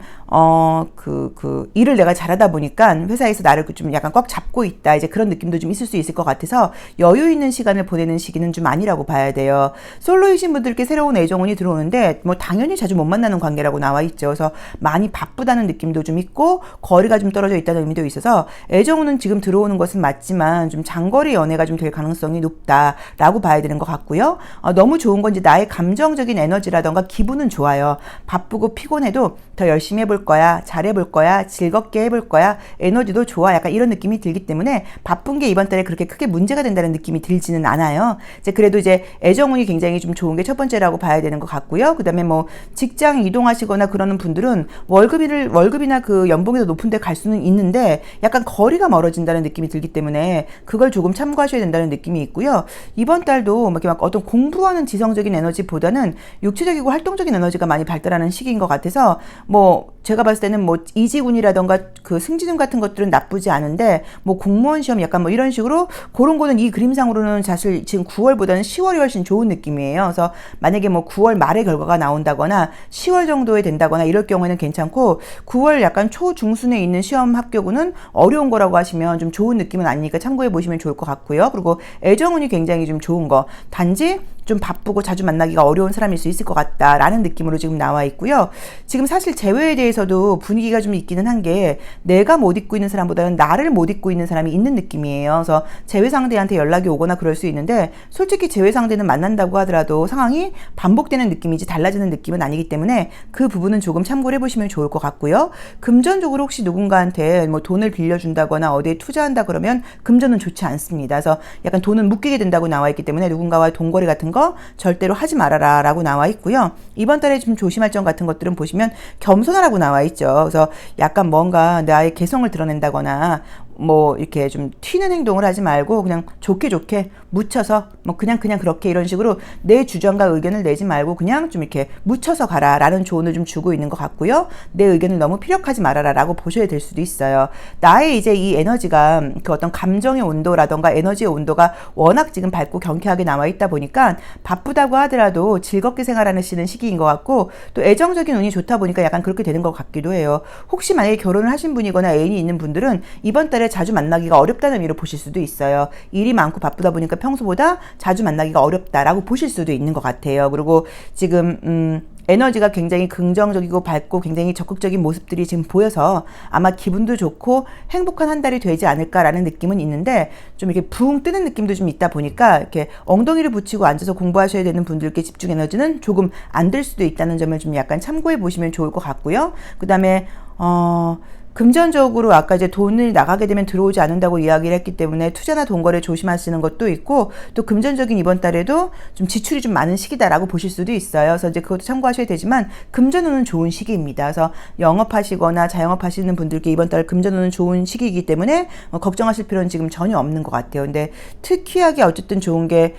일을 내가 잘하다 보니까 회사에서 나를 좀 약간 꽉 잡고 있다, 이제 그런 느낌도 좀 있을 수 있을 것 같아서 여유 있는 시간을 보내는 시기는 좀 아니라고 봐야 돼요. 솔로이신 분들께 새로운 애정운이 들어오는데 뭐 당연히 자주 못 만나는 관계라고 나와 있죠. 그래서 많이 바쁘다는 느낌도 좀 있고 거리가 좀 떨어져 있다는 의미도 있어서, 애정운은 지금 들어오는 것은 맞지만 좀 장거리 연애가 좀 될 가능성이 높다라고 봐야 되는 것 같고요. 너무 좋은 건 이제 나의 감정적인 에너지라던가 기분은 좋아요. 바쁘고 피곤해도 더 열심히 해볼 거야, 잘해볼 거야, 즐겁게 해볼 거야, 에너지도 좋아, 약간 이런 느낌이 들기 때문에 바쁜 게 이번 달에 그렇게 크게 문제가 된다는 느낌이 들지는 않아요. 그래도 이제 애정운이 굉장히 좀 좋은 게 첫 번째라고 봐야 되는 것 같고요. 그 다음에 뭐 직장 이동하시거나 그러는 분들은 월급이나 그 연봉이 더 높은 데 갈 수는 있는데, 약간 거리가 멀어진다는 느낌이 들기 때문에 그걸 조금 참고하셔야 된다는 느낌이 있고요. 이번 달도 막 어떤 공부하는 지성적인 에너지보다는 육체적이고 활동적인 에너지가 많이 발달하는 시기인 것 같아서, 뭐 제가 봤을 때는 뭐 이직운이라던가 그 승진운 같은 것들은 나쁘지 않은데, 뭐 공무원 시험 약간 뭐 이런 식으로 그런 거는 이 그림상으로는 사실 지금 9월보다는 10월이 훨씬 좋은 느낌이에요. 그래서 만약에 뭐 9월 말에 결과가 나온다거나 10월 정도에 된다거나 이럴 경우에는 괜찮고, 9월 약간 초중순에 있는 시험 합격운은 어려운 거라고 하시면 좀 좋은 느낌은 아니니까 참고해 보시면 좋을 것 같고요. 그리고 애정운이 굉장히 좀 좋은 거, 단지 좀 바쁘고 자주 만나기가 어려운 사람일 수 있을 것 같다라는 느낌으로 지금 나와 있고요. 지금 사실 재회에 대해서도 분위기가 좀 있기는 한 게, 내가 못 입고 있는 사람보다는 나를 못 못 잊고 있는 사람이 있는 느낌이에요. 그래서 재회 상대한테 연락이 오거나 그럴 수 있는데 솔직히 재회 상대는 만난다고 하더라도 상황이 반복되는 느낌이지 달라지는 느낌은 아니기 때문에 그 부분은 조금 참고를 해보시면 좋을 것 같고요. 금전적으로 혹시 누군가한테 뭐 돈을 빌려준다거나 어디에 투자한다 그러면 금전은 좋지 않습니다. 그래서 약간 돈은 묶이게 된다고 나와 있기 때문에 누군가와 돈거래 같은 거 절대로 하지 말아라 라고 나와 있고요. 이번 달에 좀 조심할 점 같은 것들은 보시면 겸손하라고 나와 있죠. 그래서 약간 뭔가 나의 개성을 드러낸다거나 뭐 이렇게 좀 튀는 행동을 하지 말고 그냥 좋게 묻혀서 뭐 그냥 그렇게 이런 식으로 내 주장과 의견을 내지 말고 그냥 좀 이렇게 묻혀서 가라라는 조언을 좀 주고 있는 것 같고요. 내 의견을 너무 피력하지 말아라라고 보셔야 될 수도 있어요. 나의 이제 이 에너지가 그 어떤 감정의 온도라던가 에너지의 온도가 워낙 지금 밝고 경쾌하게 나와 있다 보니까 바쁘다고 하더라도 즐겁게 생활하시는 시기인 것 같고 또 애정적인 운이 좋다 보니까 약간 그렇게 되는 것 같기도 해요. 혹시 만약에 결혼을 하신 분이거나 애인이 있는 분들은 이번 달에 자주 만나기가 어렵다는 의미로 보실 수도 있어요. 일이 많고 바쁘다 보니까 평소보다 자주 만나기가 어렵다라고 보실 수도 있는 것 같아요. 그리고 지금 에너지가 굉장히 긍정적이고 밝고 굉장히 적극적인 모습들이 지금 보여서 아마 기분도 좋고 행복한 한 달이 되지 않을까라는 느낌은 있는데 좀 이렇게 붕 뜨는 느낌도 좀 있다 보니까 이렇게 엉덩이를 붙이고 앉아서 공부하셔야 되는 분들께 집중 에너지는 조금 안 될 수도 있다는 점을 좀 약간 참고해 보시면 좋을 것 같고요. 그 다음에 금전적으로 아까 이제 돈을 나가게 되면 들어오지 않는다고 이야기를 했기 때문에 투자나 돈거래 조심하시는 것도 있고 또 금전적인 이번 달에도 좀 지출이 좀 많은 시기다라고 보실 수도 있어요. 그래서 이제 그것도 참고하셔야 되지만 금전운은 좋은 시기입니다. 그래서 영업하시거나 자영업하시는 분들께 이번 달 금전운은 좋은 시기이기 때문에 걱정하실 필요는 지금 전혀 없는 것 같아요. 근데 특이하게 어쨌든 좋은 게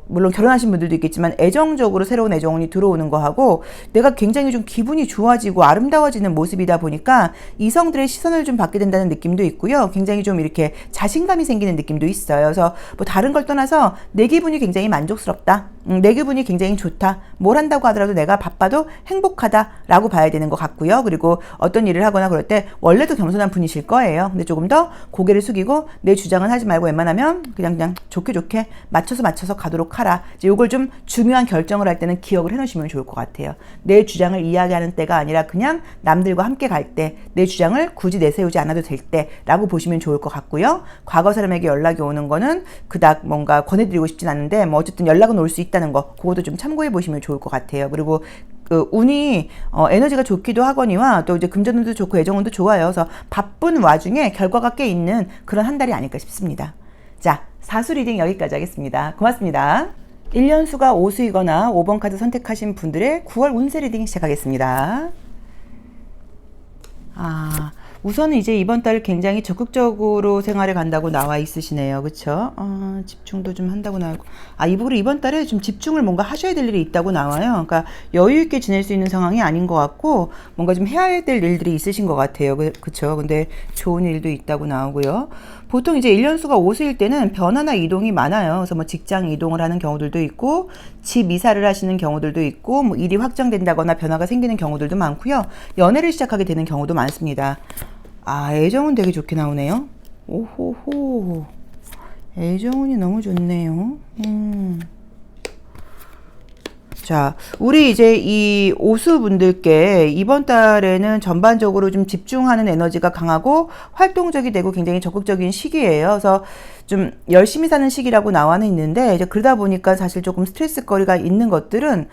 물론 결혼하신 분들도 있겠지만 애정적으로 새로운 애정운이 들어오는 거하고 내가 굉장히 좀 기분이 좋아지고 아름다워지는 모습이다 보니까 이성들의 시선을 좀 받게 된다는 느낌도 있고요. 굉장히 좀 이렇게 자신감이 생기는 느낌도 있어요. 그래서 뭐 다른 걸 떠나서 내 기분이 굉장히 만족스럽다. 내 기분이 굉장히 좋다. 뭘 한다고 하더라도 내가 바빠도 행복하다라고 봐야 되는 것 같고요. 그리고 어떤 일을 하거나 그럴 때 원래도 겸손한 분이실 거예요. 근데 조금 더 고개를 숙이고 내 주장은 하지 말고 웬만하면 그냥 좋게 맞춰서 가도록 하라. 이제 요걸 좀 중요한 결정을 할 때는 기억을 해놓으시면 좋을 것 같아요. 내 주장을 이야기하는 때가 아니라 그냥 남들과 함께 갈 때 내 주장을 굳이 내세우지 않아도 될 때라고 보시면 좋을 것 같고요. 과거 사람에게 연락이 오는 거는 그닥 뭔가 권해드리고 싶진 않은데 뭐 어쨌든 연락은 올 수 있다는 거 그것도 좀 참고해 보시면 좋을 것 같아요. 그리고 그 운이 에너지가 좋기도 하거니와 또 이제 금전운도 좋고 애정운도 좋아요. 그래서 바쁜 와중에 결과가 꽤 있는 그런 한 달이 아닐까 싶습니다. 자, 사수 리딩 여기까지 하겠습니다. 고맙습니다. 1년수가 오수이거나 5번 카드 선택하신 분들의 9월 운세 리딩 시작하겠습니다. 우선은 이제 이번 달 굉장히 적극적으로 생활에 간다고 나와 있으시네요. 그쵸? 집중도 좀 한다고 나오고. 이번 달에 좀 집중을 뭔가 하셔야 될 일이 있다고 나와요. 그러니까 여유있게 지낼 수 있는 상황이 아닌 것 같고, 뭔가 좀 해야 될 일들이 있으신 것 같아요. 그쵸? 근데 좋은 일도 있다고 나오고요. 보통 이제 1년수가 오수일 때는 변화나 이동이 많아요. 그래서 뭐 직장 이동을 하는 경우들도 있고, 집 이사를 하시는 경우들도 있고, 뭐 일이 확정된다거나 변화가 생기는 경우들도 많고요. 연애를 시작하게 되는 경우도 많습니다. 애정은 되게 좋게 나오네요. 오호호. 애정운이 너무 좋네요. 자, 우리 이제 이 오수분들께 이번 달에는 전반적으로 좀 집중하는 에너지가 강하고 활동적이 되고 굉장히 적극적인 시기예요. 그래서 좀 열심히 사는 시기라고 나와는 있는데 이제 그러다 보니까 사실 조금 스트레스거리가 있는 것들은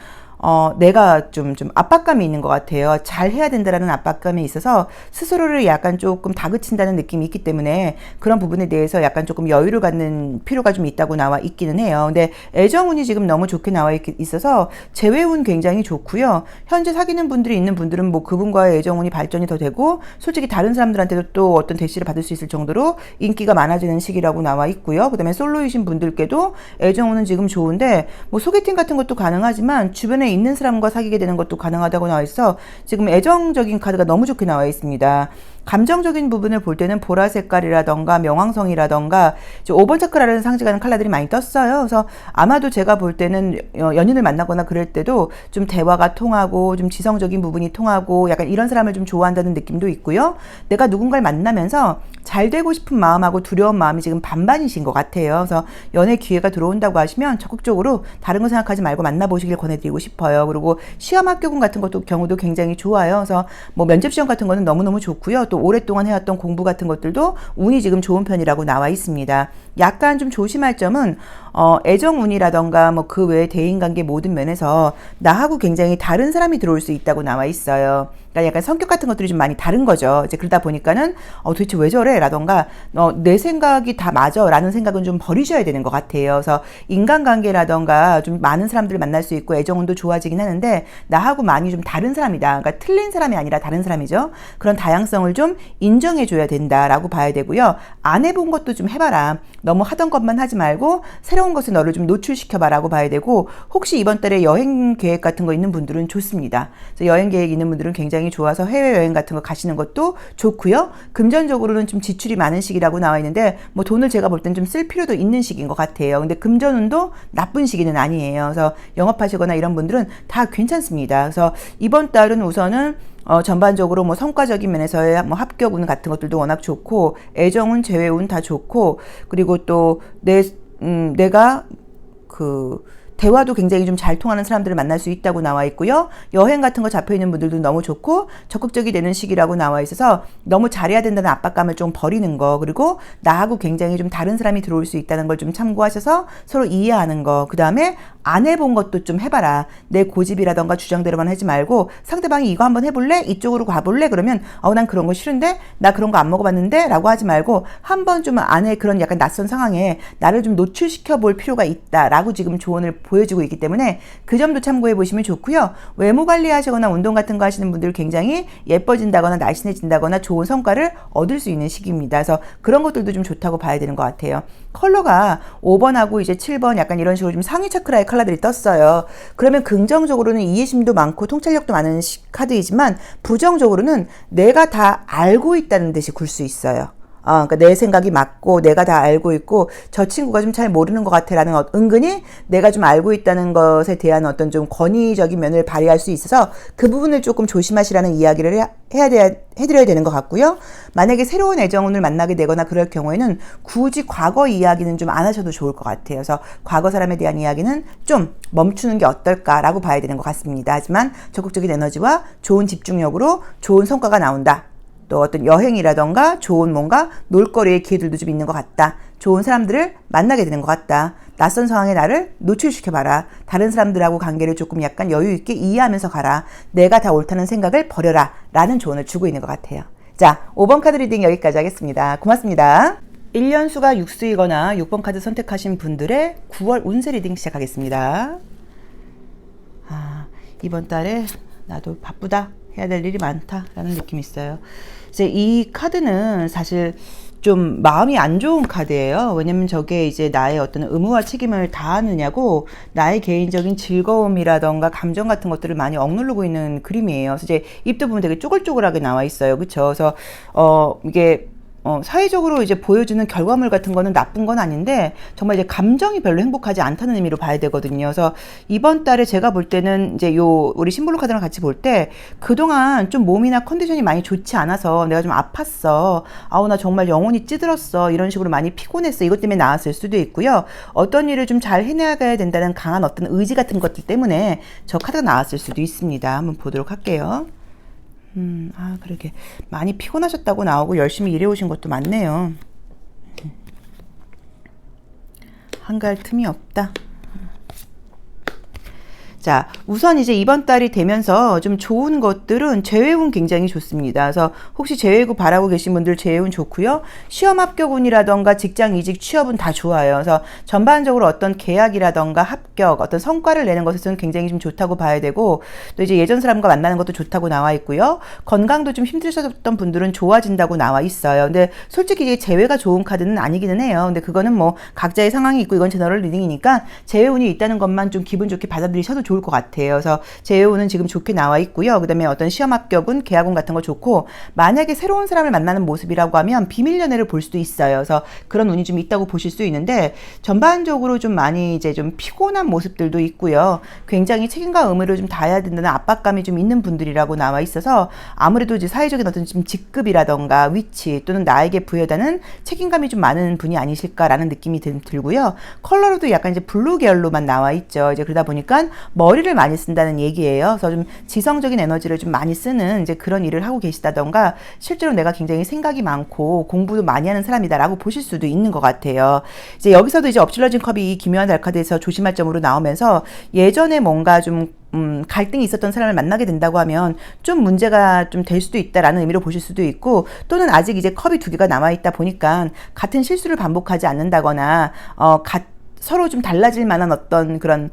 내가 좀 압박감이 있는 것 같아요. 잘 해야 된다라는 압박감이 있어서 스스로를 약간 조금 다그친다는 느낌이 있기 때문에 그런 부분에 대해서 약간 조금 여유를 갖는 필요가 좀 있다고 나와 있기는 해요. 근데 애정운이 지금 너무 좋게 나와 있어서 재회운 굉장히 좋고요. 현재 사귀는 분들이 있는 분들은 뭐 그분과의 애정운이 발전이 더 되고 솔직히 다른 사람들한테도 또 어떤 대시를 받을 수 있을 정도로 인기가 많아지는 시기라고 나와 있고요. 그 다음에 솔로이신 분들께도 애정운은 지금 좋은데 뭐 소개팅 같은 것도 가능하지만 주변에 있는 사람과 사귀게 되는 것도 가능하다고 나와 있어 지금 애정적인 카드가 너무 좋게 나와 있습니다. 감정적인 부분을 볼 때는 보라 색깔이라던가 명왕성이라던가 5번 차크라는 상징하는 컬러들이 많이 떴어요. 그래서 아마도 제가 볼 때는 연인을 만나거나 그럴 때도 좀 대화가 통하고 좀 지성적인 부분이 통하고 약간 이런 사람을 좀 좋아한다는 느낌도 있고요. 내가 누군가를 만나면서 잘 되고 싶은 마음하고 두려운 마음이 지금 반반이신 것 같아요. 그래서 연애 기회가 들어온다고 하시면 적극적으로 다른 거 생각하지 말고 만나보시길 권해드리고 싶어요. 그리고 시험 합격운 같은 것도 경우도 굉장히 좋아요. 그래서 뭐 면접 시험 같은 거는 너무너무 좋고요. 또 오랫동안 해왔던 공부 같은 것들도 운이 지금 좋은 편이라고 나와 있습니다. 약간 좀 조심할 점은 애정운이라던가 뭐 그 외에 대인관계 모든 면에서 나하고 굉장히 다른 사람이 들어올 수 있다고 나와 있어요. 그러니까 약간 성격 같은 것들이 좀 많이 다른 거죠. 이제 그러다 보니까는 도대체 왜 저래? 라던가 내 생각이 다 맞아 라는 생각은 좀 버리셔야 되는 것 같아요. 그래서 인간관계라던가 좀 많은 사람들을 만날 수 있고 애정운도 좋아지긴 하는데 나하고 많이 좀 다른 사람이다. 그러니까 틀린 사람이 아니라 다른 사람이죠. 그런 다양성을 좀 인정해줘야 된다라고 봐야 되고요. 안 해본 것도 좀 해봐라. 너무 하던 것만 하지 말고 새로운 것에 너를 좀 노출시켜봐라고 봐야 되고, 혹시 이번 달에 여행 계획 같은 거 있는 분들은 좋습니다. 그래서 여행 계획 있는 분들은 굉장히 좋아서 해외여행 같은 거 가시는 것도 좋고요. 금전적으로는 좀 지출이 많은 시기라고 나와 있는데 뭐 돈을 제가 볼 땐 좀 쓸 필요도 있는 시기인 것 같아요. 근데 금전운도 나쁜 시기는 아니에요. 그래서 영업하시거나 이런 분들은 다 괜찮습니다. 그래서 이번 달은 우선은 전반적으로 뭐 성과적인 면에서의 뭐 합격운 같은 것들도 워낙 좋고, 애정운, 재회운 다 좋고, 그리고 또 내가 대화도 굉장히 좀 잘 통하는 사람들을 만날 수 있다고 나와 있고요. 여행 같은 거 잡혀 있는 분들도 너무 좋고 적극적이 되는 시기라고 나와 있어서 너무 잘해야 된다는 압박감을 좀 버리는 거, 그리고 나하고 굉장히 좀 다른 사람이 들어올 수 있다는 걸 좀 참고하셔서 서로 이해하는 거, 그 다음에 안 해본 것도 좀 해봐라. 내 고집이라던가 주장대로만 하지 말고 상대방이 이거 한번 해볼래? 이쪽으로 가볼래? 그러면 난 그런 거 싫은데? 나 그런 거 안 먹어봤는데? 라고 하지 말고 한번 좀 안에 그런 약간 낯선 상황에 나를 좀 노출시켜 볼 필요가 있다라고 지금 조언을 보여주고 있기 때문에 그 점도 참고해 보시면 좋고요. 외모 관리하시거나 운동 같은 거 하시는 분들 굉장히 예뻐진다거나 날씬해진다거나 좋은 성과를 얻을 수 있는 시기입니다. 그래서 그런 것들도 좀 좋다고 봐야 되는 것 같아요. 컬러가 5번하고 이제 7번 약간 이런 식으로 좀 상위 차크라의 컬러들이 떴어요. 그러면 긍정적으로는 이해심도 많고 통찰력도 많은 카드이지만 부정적으로는 내가 다 알고 있다는 듯이 굴 수 있어요. 그러니까 내 생각이 맞고 내가 다 알고 있고 저 친구가 좀 잘 모르는 것 같아라는 은근히 내가 좀 알고 있다는 것에 대한 어떤 좀 권위적인 면을 발휘할 수 있어서 그 부분을 조금 조심하시라는 이야기를 해드려야 되는 것 같고요. 만약에 새로운 애정운을 만나게 되거나 그럴 경우에는 굳이 과거 이야기는 좀 안 하셔도 좋을 것 같아요. 그래서 과거 사람에 대한 이야기는 좀 멈추는 게 어떨까라고 봐야 되는 것 같습니다. 하지만 적극적인 에너지와 좋은 집중력으로 좋은 성과가 나온다. 또 어떤 여행이라던가 좋은 뭔가 놀거리의 기회들도 좀 있는 것 같다. 좋은 사람들을 만나게 되는 것 같다. 낯선 상황에 나를 노출시켜봐라. 다른 사람들하고 관계를 조금 약간 여유 있게 이해하면서 가라. 내가 다 옳다는 생각을 버려라. 라는 조언을 주고 있는 것 같아요. 자, 5번 카드 리딩 여기까지 하겠습니다. 고맙습니다. 1년수가 육수이거나 6번 카드 선택하신 분들의 9월 운세 리딩 시작하겠습니다. 이번 달에 나도 바쁘다. 해야 될 일이 많다라는 느낌이 있어요. 이제 이 카드는 사실 좀 마음이 안 좋은 카드예요. 왜냐면 저게 이제 나의 어떤 의무와 책임을 다하느냐고 나의 개인적인 즐거움이라던가 감정 같은 것들을 많이 억누르고 있는 그림이에요. 그래서 이제 입도 보면 되게 쪼글쪼글하게 나와 있어요. 그쵸? 그래서 이게 사회적으로 이제 보여주는 결과물 같은 거는 나쁜 건 아닌데 정말 이제 감정이 별로 행복하지 않다는 의미로 봐야 되거든요. 그래서 이번 달에 제가 볼 때는 이제 우리 심볼로 카드랑 같이 볼 때 그동안 좀 몸이나 컨디션이 많이 좋지 않아서 내가 좀 아팠어. 나 정말 영혼이 찌들었어. 이런 식으로 많이 피곤했어. 이것 때문에 나왔을 수도 있고요. 어떤 일을 좀 잘 해나가야 된다는 강한 어떤 의지 같은 것들 때문에 저 카드가 나왔을 수도 있습니다. 한번 보도록 할게요. 그러게. 많이 피곤하셨다고 나오고 열심히 일해오신 것도 많네요. 한가할 틈이 없다. 자, 우선 이제 이번 달이 되면서 좀 좋은 것들은 재회운 굉장히 좋습니다. 그래서 혹시 재회고 바라고 계신 분들 재회운 좋고요. 시험 합격운이라던가 직장 이직 취업은 다 좋아요. 그래서 전반적으로 어떤 계약이라던가 합격, 어떤 성과를 내는 것에서는 굉장히 좀 좋다고 봐야 되고, 또 이제 예전 사람과 만나는 것도 좋다고 나와 있고요. 건강도 좀 힘드셨던 분들은 좋아진다고 나와 있어요. 근데 솔직히 이게 재회가 좋은 카드는 아니기는 해요. 근데 그거는 뭐 각자의 상황이 있고 이건 제너럴 리딩이니까 재회운이 있다는 것만 좀 기분 좋게 받아들이셔도 좋을 것 같아요. 그래서 재회운은 지금 좋게 나와 있고요. 그 다음에 어떤 시험 합격운, 계약운 같은 거 좋고, 만약에 새로운 사람을 만나는 모습이라고 하면 비밀 연애를 볼 수도 있어요. 그래서 그런 운이 좀 있다고 보실 수 있는데, 전반적으로 좀 많이 이제 좀 피곤한 모습들도 있고요. 굉장히 책임과 의무를 좀 다해야 된다는 압박감이 좀 있는 분들이라고 나와 있어서 아무래도 이제 사회적인 어떤 좀 직급이라던가 위치 또는 나에게 부여하는 책임감이 좀 많은 분이 아니실까라는 느낌이 들고요. 컬러로도 약간 이제 블루 계열로만 나와 있죠. 이제 그러다 보니까 머리를 많이 쓴다는 얘기예요. 그래서 좀 지성적인 에너지를 좀 많이 쓰는 이제 그런 일을 하고 계시다던가, 실제로 내가 굉장히 생각이 많고 공부도 많이 하는 사람이다라고 보실 수도 있는 것 같아요. 이제 여기서도 이제 엎질러진 컵이 이 기묘한 달카드에서 조심할 점으로 나오면서, 예전에 뭔가 좀 갈등이 있었던 사람을 만나게 된다고 하면 좀 문제가 좀 될 수도 있다라는 의미로 보실 수도 있고, 또는 아직 이제 컵이 두 개가 남아있다 보니까 같은 실수를 반복하지 않는다거나, 서로 좀 달라질 만한 어떤 그런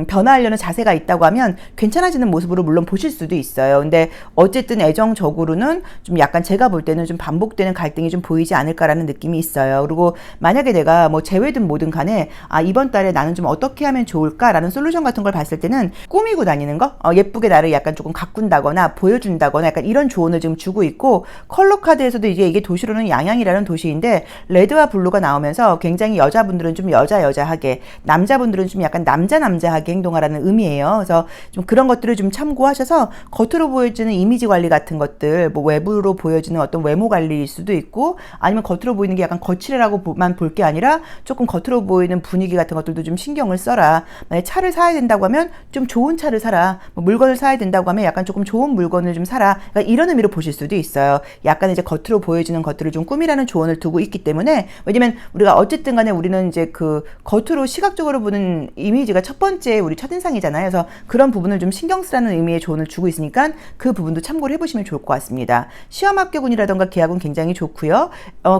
변화하려는 자세가 있다고 하면 괜찮아지는 모습으로 물론 보실 수도 있어요. 근데 어쨌든 애정적으로는 좀 약간 제가 볼 때는 좀 반복되는 갈등이 좀 보이지 않을까라는 느낌이 있어요. 그리고 만약에 내가 뭐 재회든 뭐든 간에 이번 달에 나는 좀 어떻게 하면 좋을까라는 솔루션 같은 걸 봤을 때는 꾸미고 다니는 거, 예쁘게 나를 약간 조금 가꾼다거나 보여준다거나 약간 이런 조언을 지금 주고 있고, 컬러 카드에서도 이게 도시로는 양양이라는 도시인데 레드와 블루가 나오면서 굉장히 여자분들은 좀 여자하게, 남자분들은 좀 약간 남자하게 행동하라는 의미예요. 그래서 좀 그런 것들을 좀 참고하셔서 겉으로 보여지는 이미지 관리 같은 것들, 뭐 외부로 보여지는 어떤 외모 관리일 수도 있고, 아니면 겉으로 보이는 게 약간 거칠라고만 볼 게 아니라 조금 겉으로 보이는 분위기 같은 것들도 좀 신경을 써라. 만약에 차를 사야 된다고 하면 좀 좋은 차를 사라. 뭐 물건을 사야 된다고 하면 약간 조금 좋은 물건을 좀 사라. 그러니까 이런 의미로 보실 수도 있어요. 약간 이제 겉으로 보여지는 것들을 좀 꾸미라는 조언을 두고 있기 때문에, 왜냐면 우리가 어쨌든 간에 우리는 이제 그 겉으로 시각적으로 보는 이미지가 첫 번째 우리 첫인상이잖아요. 그래서 그런 부분을 좀 신경 쓰라는 의미의 조언을 주고 있으니까 그 부분도 참고를 해보시면 좋을 것 같습니다. 시험 합격운이라던가 계약운 굉장히 좋고요.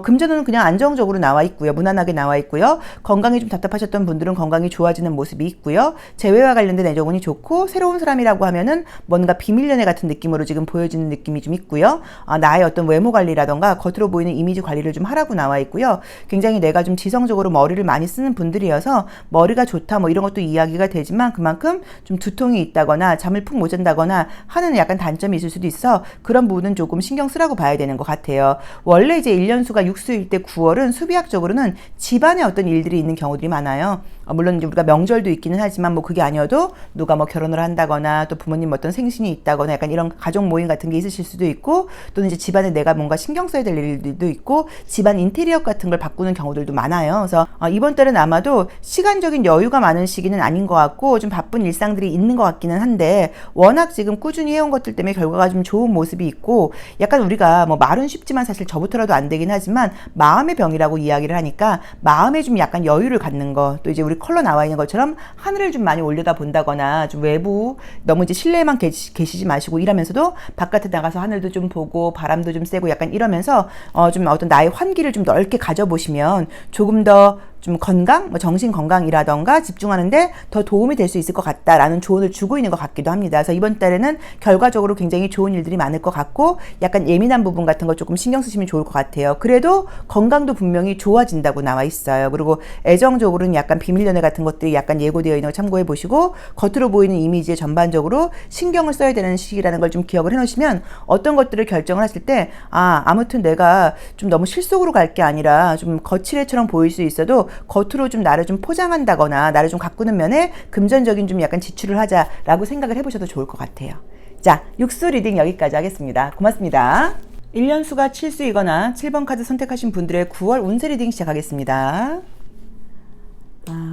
금전운은 그냥 안정적으로 나와 있고요. 무난하게 나와 있고요. 건강이 좀 답답하셨던 분들은 건강이 좋아지는 모습이 있고요. 재회와 관련된 애정운이 좋고, 새로운 사람이라고 하면은 뭔가 비밀 연애 같은 느낌으로 지금 보여지는 느낌이 좀 있고요. 나의 어떤 외모 관리라던가 겉으로 보이는 이미지 관리를 좀 하라고 나와 있고요. 굉장히 내가 좀 지성적으로 머리를 많이 쓰는 분들이어서 머리가 좋다 뭐 이런 것도 이야기가 되지만, 그만큼 좀 두통이 있다거나 잠을 푹 못 잔다거나 하는 약간 단점이 있을 수도 있어 그런 부분은 조금 신경 쓰라고 봐야 되는 것 같아요. 원래 이제 1년수가 육수일 때 9월은 수비학적으로는 집안에 어떤 일들이 있는 경우들이 많아요. 물론 이제 우리가 명절도 있기는 하지만 뭐 그게 아니어도 누가 뭐 결혼을 한다거나 또 부모님 어떤 생신이 있다거나 약간 이런 가족 모임 같은 게 있으실 수도 있고, 또는 이제 집안에 내가 뭔가 신경 써야 될 일들도 있고, 집안 인테리어 같은 걸 바꾸는 경우들도 많아요. 그래서 이번 달은 아마도 시간적인 여유가 많은 시기는 아닌 것 같고 좀 바쁜 일상들이 있는 것 같기는 한데, 워낙 지금 꾸준히 해온 것들 때문에 결과가 좀 좋은 모습이 있고, 약간 우리가 뭐 말은 쉽지만 사실 저부터라도 안 되긴 하지만 마음의 병이라고 이야기를 하니까 마음에 좀 약간 여유를 갖는 거, 또 이제 우리 컬러 나와 있는 것처럼 하늘을 좀 많이 올려다 본다거나, 좀 외부 너무 이제 실내에만 계시지 마시고 일하면서도 바깥에 나가서 하늘도 좀 보고 바람도 좀 쐬고 약간 이러면서 좀 어떤 나의 환기를 좀 넓게 가져보시면 조금 더 좀 건강, 뭐 정신 건강이라던가 집중하는데 더 도움이 될 수 있을 것 같다라는 조언을 주고 있는 것 같기도 합니다. 그래서 이번 달에는 결과적으로 굉장히 좋은 일들이 많을 것 같고, 약간 예민한 부분 같은 거 조금 신경 쓰시면 좋을 것 같아요. 그래도 건강도 분명히 좋아진다고 나와 있어요. 그리고 애정적으로는 약간 비밀 연애 같은 것들이 약간 예고되어 있는 거 참고해 보시고, 겉으로 보이는 이미지에 전반적으로 신경을 써야 되는 시기라는 걸 좀 기억을 해 놓으시면, 어떤 것들을 결정을 하실 때 아무튼 내가 좀 너무 실속으로 갈 게 아니라 좀 거칠애처럼 보일 수 있어도 겉으로 좀 나를 좀 포장한다거나 나를 좀 가꾸는 면에 금전적인 좀 약간 지출을 하자라고 생각을 해보셔도 좋을 것 같아요. 자, 육수 리딩 여기까지 하겠습니다. 고맙습니다. 1년수가 7수이거나 7번 카드 선택하신 분들의 9월 운세 리딩 시작하겠습니다.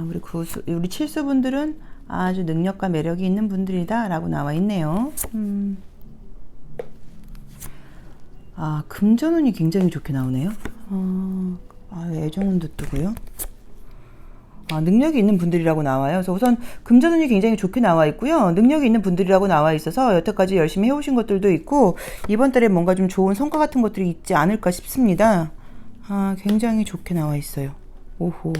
우리 7수 분들은 아주 능력과 매력이 있는 분들이다 라고 나와 있네요. 금전운이 굉장히 좋게 나오네요. 애정운도 뜨고요. 능력이 있는 분들이라고 나와요. 그래서 우선 금전운이 굉장히 좋게 나와 있고요. 능력이 있는 분들이라고 나와 있어서 여태까지 열심히 해오신 것들도 있고, 이번 달에 뭔가 좀 좋은 성과 같은 것들이 있지 않을까 싶습니다. 굉장히 좋게 나와 있어요. 오호.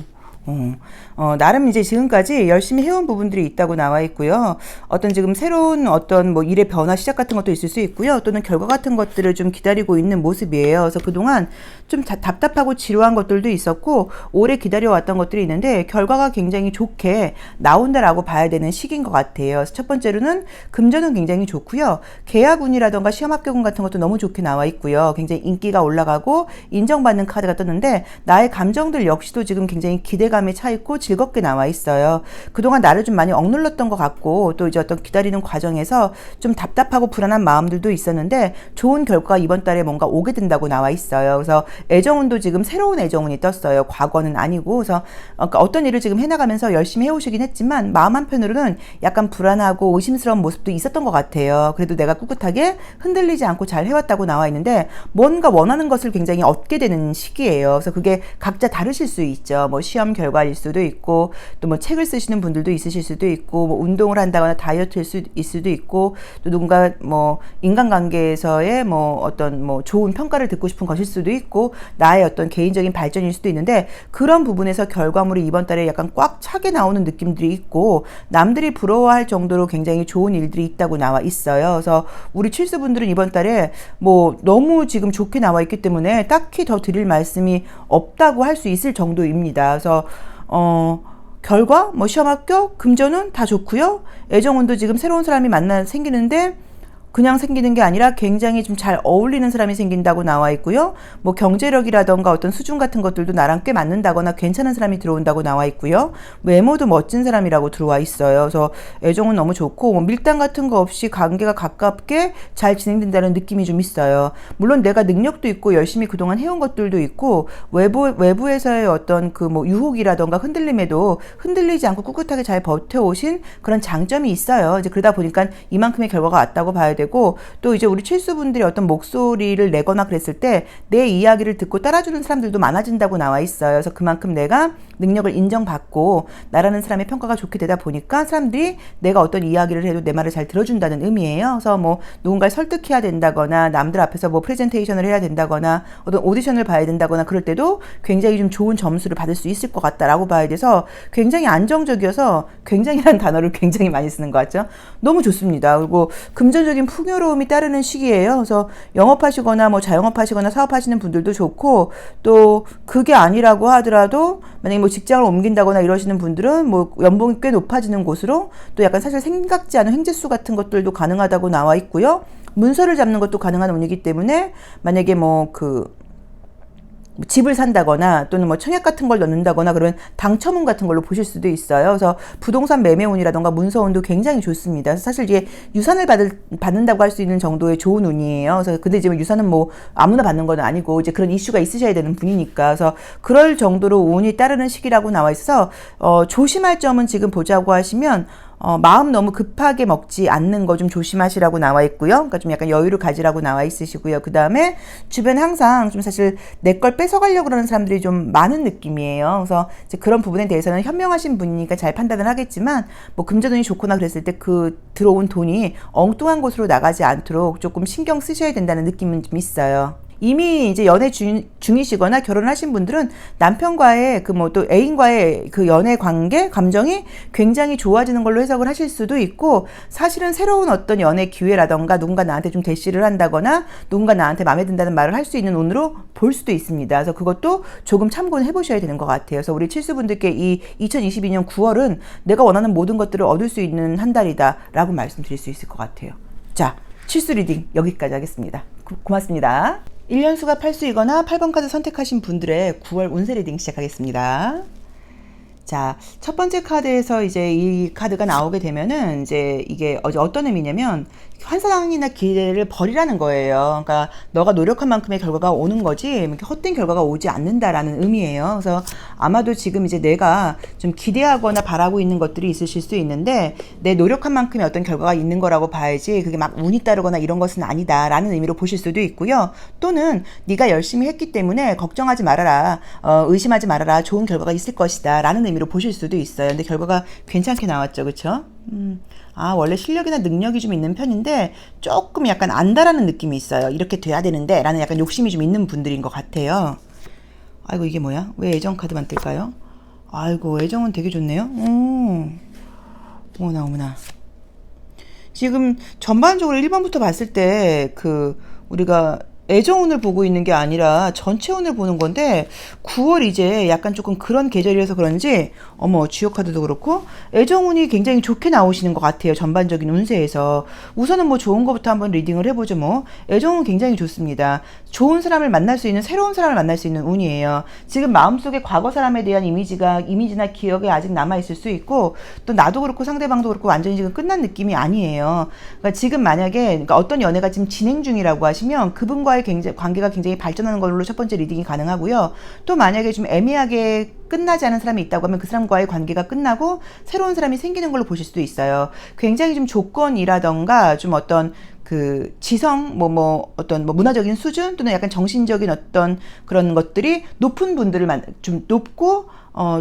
나름 이제 지금까지 열심히 해온 부분들이 있다고 나와 있고요. 어떤 지금 새로운 어떤 뭐 일의 변화 시작 같은 것도 있을 수 있고요. 또는 결과 같은 것들을 좀 기다리고 있는 모습이에요. 그래서 그동안 좀 답답하고 지루한 것들도 있었고, 오래 기다려왔던 것들이 있는데 결과가 굉장히 좋게 나온다라고 봐야 되는 시기인 것 같아요. 그래서 첫 번째로는 금전은 굉장히 좋고요. 계약운이라던가 시험 합격운 같은 것도 너무 좋게 나와 있고요. 굉장히 인기가 올라가고 인정받는 카드가 떴는데, 나의 감정들 역시도 지금 굉장히 기대가 기대감에 차 있고 즐겁게 나와 있어요. 그동안 나를 좀 많이 억눌렀던 것 같고 또 이제 어떤 기다리는 과정에서 좀 답답하고 불안한 마음들도 있었는데 좋은 결과가 이번 달에 뭔가 오게 된다고 나와 있어요. 그래서 애정운도 지금 새로운 애정운이 떴어요. 과거는 아니고. 그래서 어떤 일을 지금 해나가면서 열심히 해오시긴 했지만 마음 한편으로는 약간 불안하고 의심스러운 모습도 있었던 것 같아요. 그래도 내가 꿋꿋하게 흔들리지 않고 잘 해왔다고 나와 있는데 뭔가 원하는 것을 굉장히 얻게 되는 시기예요. 그래서 그게 각자 다르실 수 있죠. 뭐 시험 결과일 수도 있고 또 뭐 책을 쓰시는 분들도 있으실 수도 있고 뭐 운동을 한다거나 다이어트일 수도 있고 또 누군가 뭐 인간관계에서의 뭐 어떤 뭐 좋은 평가를 듣고 싶은 것일 수도 있고 나의 어떤 개인적인 발전일 수도 있는데 그런 부분에서 결과물이 이번 달에 약간 꽉 차게 나오는 느낌들이 있고 남들이 부러워할 정도로 굉장히 좋은 일들이 있다고 나와 있어요. 그래서 우리 칠수분들은 이번 달에 뭐 너무 지금 좋게 나와 있기 때문에 딱히 더 드릴 말씀이 없다고 할 수 있을 정도입니다. 그래서 결과 뭐 시험 합격 금전은 다 좋고요. 애정운도 지금 새로운 사람이 생기는데 그냥 생기는 게 아니라 굉장히 좀 잘 어울리는 사람이 생긴다고 나와 있고요. 뭐 경제력이라던가 어떤 수준 같은 것들도 나랑 꽤 맞는다거나 괜찮은 사람이 들어온다고 나와 있고요. 외모도 멋진 사람이라고 들어와 있어요. 그래서 애정은 너무 좋고 뭐 밀당 같은 거 없이 관계가 가깝게 잘 진행된다는 느낌이 좀 있어요. 물론 내가 능력도 있고 열심히 그동안 해온 것들도 있고 외부에서의 어떤 그 뭐 유혹이라던가 흔들림에도 흔들리지 않고 꿋꿋하게 잘 버텨오신 그런 장점이 있어요. 이제 그러다 보니까 이만큼의 결과가 왔다고 봐야 되고 또 이제 우리 칠수분들이 어떤 목소리를 내거나 그랬을 때 내 이야기를 듣고 따라주는 사람들도 많아진다고 나와 있어요. 그래서 그만큼 내가 능력을 인정받고 나라는 사람의 평가가 좋게 되다 보니까 사람들이 내가 어떤 이야기를 해도 내 말을 잘 들어준다는 의미예요. 그래서 뭐 누군가를 설득해야 된다거나 남들 앞에서 뭐 프레젠테이션을 해야 된다거나 어떤 오디션을 봐야 된다거나 그럴 때도 굉장히 좀 좋은 점수를 받을 수 있을 것 같다라고 봐야 돼서 굉장히 안정적이어서 굉장히라는 단어를 굉장히 많이 쓰는 것 같죠. 너무 좋습니다. 그리고 금전적인 풍요로움이 따르는 시기예요. 그래서 영업하시거나 뭐 자영업하시거나 사업하시는 분들도 좋고 또 그게 아니라고 하더라도 만약에 뭐 직장을 옮긴다거나 이러시는 분들은 뭐 연봉이 꽤 높아지는 곳으로 또 약간 사실 생각지 않은 횡재수 같은 것들도 가능하다고 나와 있고요. 문서를 잡는 것도 가능한 운이기 때문에 만약에 집을 산다거나 또는 뭐 청약 같은 걸 넣는다거나 그러면 당첨운 같은 걸로 보실 수도 있어요. 그래서 부동산 매매운이라던가 문서운도 굉장히 좋습니다. 그래서 사실 이게 유산을 받는다고 할 수 있는 정도의 좋은 운이에요. 그래서 근데 이제 유산은 뭐 아무나 받는 건 아니고 이제 그런 이슈가 있으셔야 되는 분이니까 그래서 그럴 정도로 운이 따르는 시기라고 나와 있어서 조심할 점은 지금 보자고 하시면 마음 너무 급하게 먹지 않는 거 좀 조심하시라고 나와 있고요. 그러니까 좀 약간 여유를 가지라고 나와 있으시고요. 그 다음에 주변에 항상 좀 사실 내 걸 뺏어가려고 그러는 사람들이 좀 많은 느낌이에요. 그래서 이제 그런 부분에 대해서는 현명하신 분이니까 잘 판단을 하겠지만 뭐 금전운이 좋거나 그랬을 때 그 들어온 돈이 엉뚱한 곳으로 나가지 않도록 조금 신경 쓰셔야 된다는 느낌은 좀 있어요. 이미 이제 연애 중이시거나 결혼하신 분들은 남편과의 그 뭐 또 애인과의 그 연애 관계, 감정이 굉장히 좋아지는 걸로 해석을 하실 수도 있고 사실은 새로운 어떤 연애 기회라던가 누군가 나한테 좀 대시를 한다거나 누군가 나한테 마음에 든다는 말을 할 수 있는 운으로 볼 수도 있습니다. 그래서 그것도 조금 참고는 해보셔야 되는 것 같아요. 그래서 우리 칠수분들께 이 2022년 9월은 내가 원하는 모든 것들을 얻을 수 있는 한 달이다 라고 말씀드릴 수 있을 것 같아요. 자, 칠수 리딩 여기까지 하겠습니다. 고맙습니다. 1년수가 8수이거나 8번 카드 선택하신 분들의 9월 운세 리딩 시작하겠습니다. 자, 첫 번째 카드에서 이제 이 카드가 나오게 되면은 이제 이게 어떤 의미냐면 환상이나 기대를 버리라는 거예요. 그러니까 너가 노력한 만큼의 결과가 오는 거지 이렇게 헛된 결과가 오지 않는다라는 의미예요. 그래서 아마도 지금 이제 내가 좀 기대하거나 바라고 있는 것들이 있으실 수 있는데 내 노력한 만큼의 어떤 결과가 있는 거라고 봐야지 그게 막 운이 따르거나 이런 것은 아니다라는 의미로 보실 수도 있고요. 또는 네가 열심히 했기 때문에 걱정하지 말아라, 의심하지 말아라, 좋은 결과가 있을 것이다 라는 의미로 보실 수도 있어요. 근데 결과가 괜찮게 나왔죠, 그렇죠? 원래 실력이나 능력이 좀 있는 편인데 조금 약간 안다라는 느낌이 있어요. 이렇게 돼야 되는데 라는 약간 욕심이 좀 있는 분들인 것 같아요. 아이고 이게 뭐야? 왜 애정 카드만 뜰까요? 아이고 애정은 되게 좋네요. 어머나. 지금 전반적으로 1번부터 봤을 때 우리가 애정운을 보고 있는 게 아니라 전체운을 보는 건데 9월 이제 약간 조금 그런 계절이라서 그런지 어머 주요 카드도 그렇고 애정운이 굉장히 좋게 나오시는 것 같아요. 전반적인 운세에서 우선은 뭐 좋은 것부터 한번 리딩을 해보죠. 뭐 애정운 굉장히 좋습니다. 좋은 사람을 만날 수 있는 새로운 사람을 만날 수 있는 운이에요. 지금 마음속에 과거 사람에 대한 이미지나 기억이 아직 남아있을 수 있고 또 나도 그렇고 상대방도 그렇고 완전히 지금 끝난 느낌이 아니에요. 그러니까 지금 만약에 그러니까 어떤 연애가 지금 진행 중이라고 하시면 그분과의 관계가 굉장히 발전하는 걸로 첫 번째 리딩이 가능하고요. 또 만약에 좀 애매하게 끝나지 않은 사람이 있다고 하면 그 사람과의 관계가 끝나고 새로운 사람이 생기는 걸로 보실 수도 있어요. 굉장히 좀 조건이라던가 좀 어떤 그 지성 어떤 문화적인 수준 또는 약간 정신적인 어떤 그런 것들이 높은 분들을 좀 높고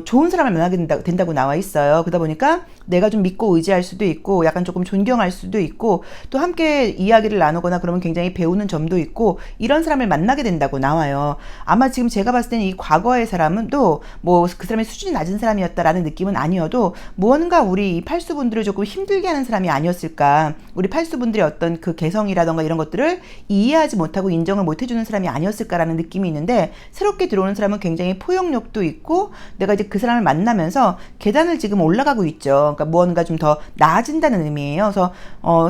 좋은 사람을 만나게 된다고 나와 있어요. 그러다 보니까 내가 좀 믿고 의지할 수도 있고 약간 조금 존경할 수도 있고 또 함께 이야기를 나누거나 그러면 굉장히 배우는 점도 있고 이런 사람을 만나게 된다고 나와요. 아마 지금 제가 봤을 때는 이 과거의 사람은 또 뭐 그 사람의 수준이 낮은 사람이었다라는 느낌은 아니어도 무언가 우리 이 팔수분들을 조금 힘들게 하는 사람이 아니었을까. 우리 팔수분들의 어떤 그 개성이라던가 이런 것들을 이해하지 못하고 인정을 못 해주는 사람이 아니었을까라는 느낌이 있는데 새롭게 들어오는 사람은 굉장히 포용력도 있고 내가 이제 그 사람을 만나면서 계단을 지금 올라가고 있죠. 그러니까 무언가 좀 더 나아진다는 의미예요. 그래서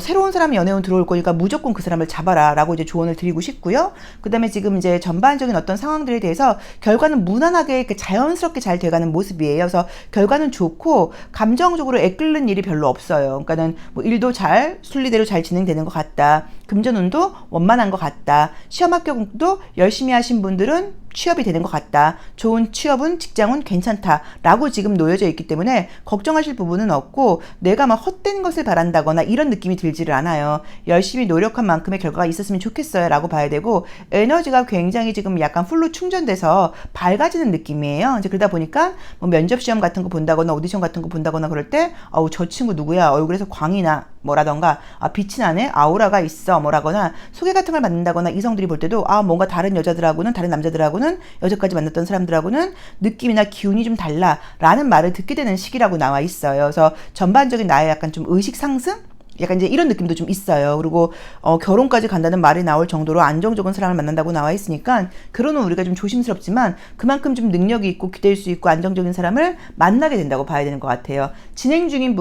새로운 사람이 연애운 들어올 거니까 무조건 그 사람을 잡아라라고 이제 조언을 드리고 싶고요. 그다음에 지금 이제 전반적인 어떤 상황들에 대해서 결과는 무난하게 자연스럽게 잘 돼가는 모습이에요. 그래서 결과는 좋고 감정적으로 애끓는 일이 별로 없어요. 그러니까는 뭐 일도 잘 순리대로 잘 진행되는 것 같다. 금전운도 원만한 것 같다. 시험 합격도 열심히 하신 분들은 취업이 되는 것 같다. 좋은 취업은 직장은 괜찮다라고 지금 놓여져 있기 때문에 걱정하실 부분은 없고 내가 막 헛된 것을 바란다거나 이런 느낌이 들지를 않아요. 열심히 노력한 만큼의 결과가 있었으면 좋겠어요 라고 봐야 되고 에너지가 굉장히 지금 약간 풀로 충전돼서 밝아지는 느낌이에요. 이제 그러다 보니까 뭐 면접 시험 같은 거 본다거나 오디션 같은 거 본다거나 그럴 때 저 친구 누구야? 얼굴에서 광이 나 뭐라던가 빛이 나네? 아우라가 있어 뭐라거나 소개 같은 걸 받는다거나 이성들이 볼 때도 뭔가 다른 여자들하고는 다른 남자들하고는 여태까지 만났던 사람들하고는 느낌이나 기운이 좀 달라 라는 말을 듣게 되는 시기라고 나와 있어요. 그래서 전반적인 나의 약간 좀 의식 상승? 약간 이제 이런 느낌도 좀 있어요. 그리고 결혼까지 간다는 말이 나올 정도로 안정적인 사람을 만난다고 나와 있으니까 결혼은 우리가 좀 조심스럽지만 그만큼 좀 능력이 있고 기댈 수 있고 안정적인 사람을 만나게 된다고 봐야 되는 것 같아요. 진행 중인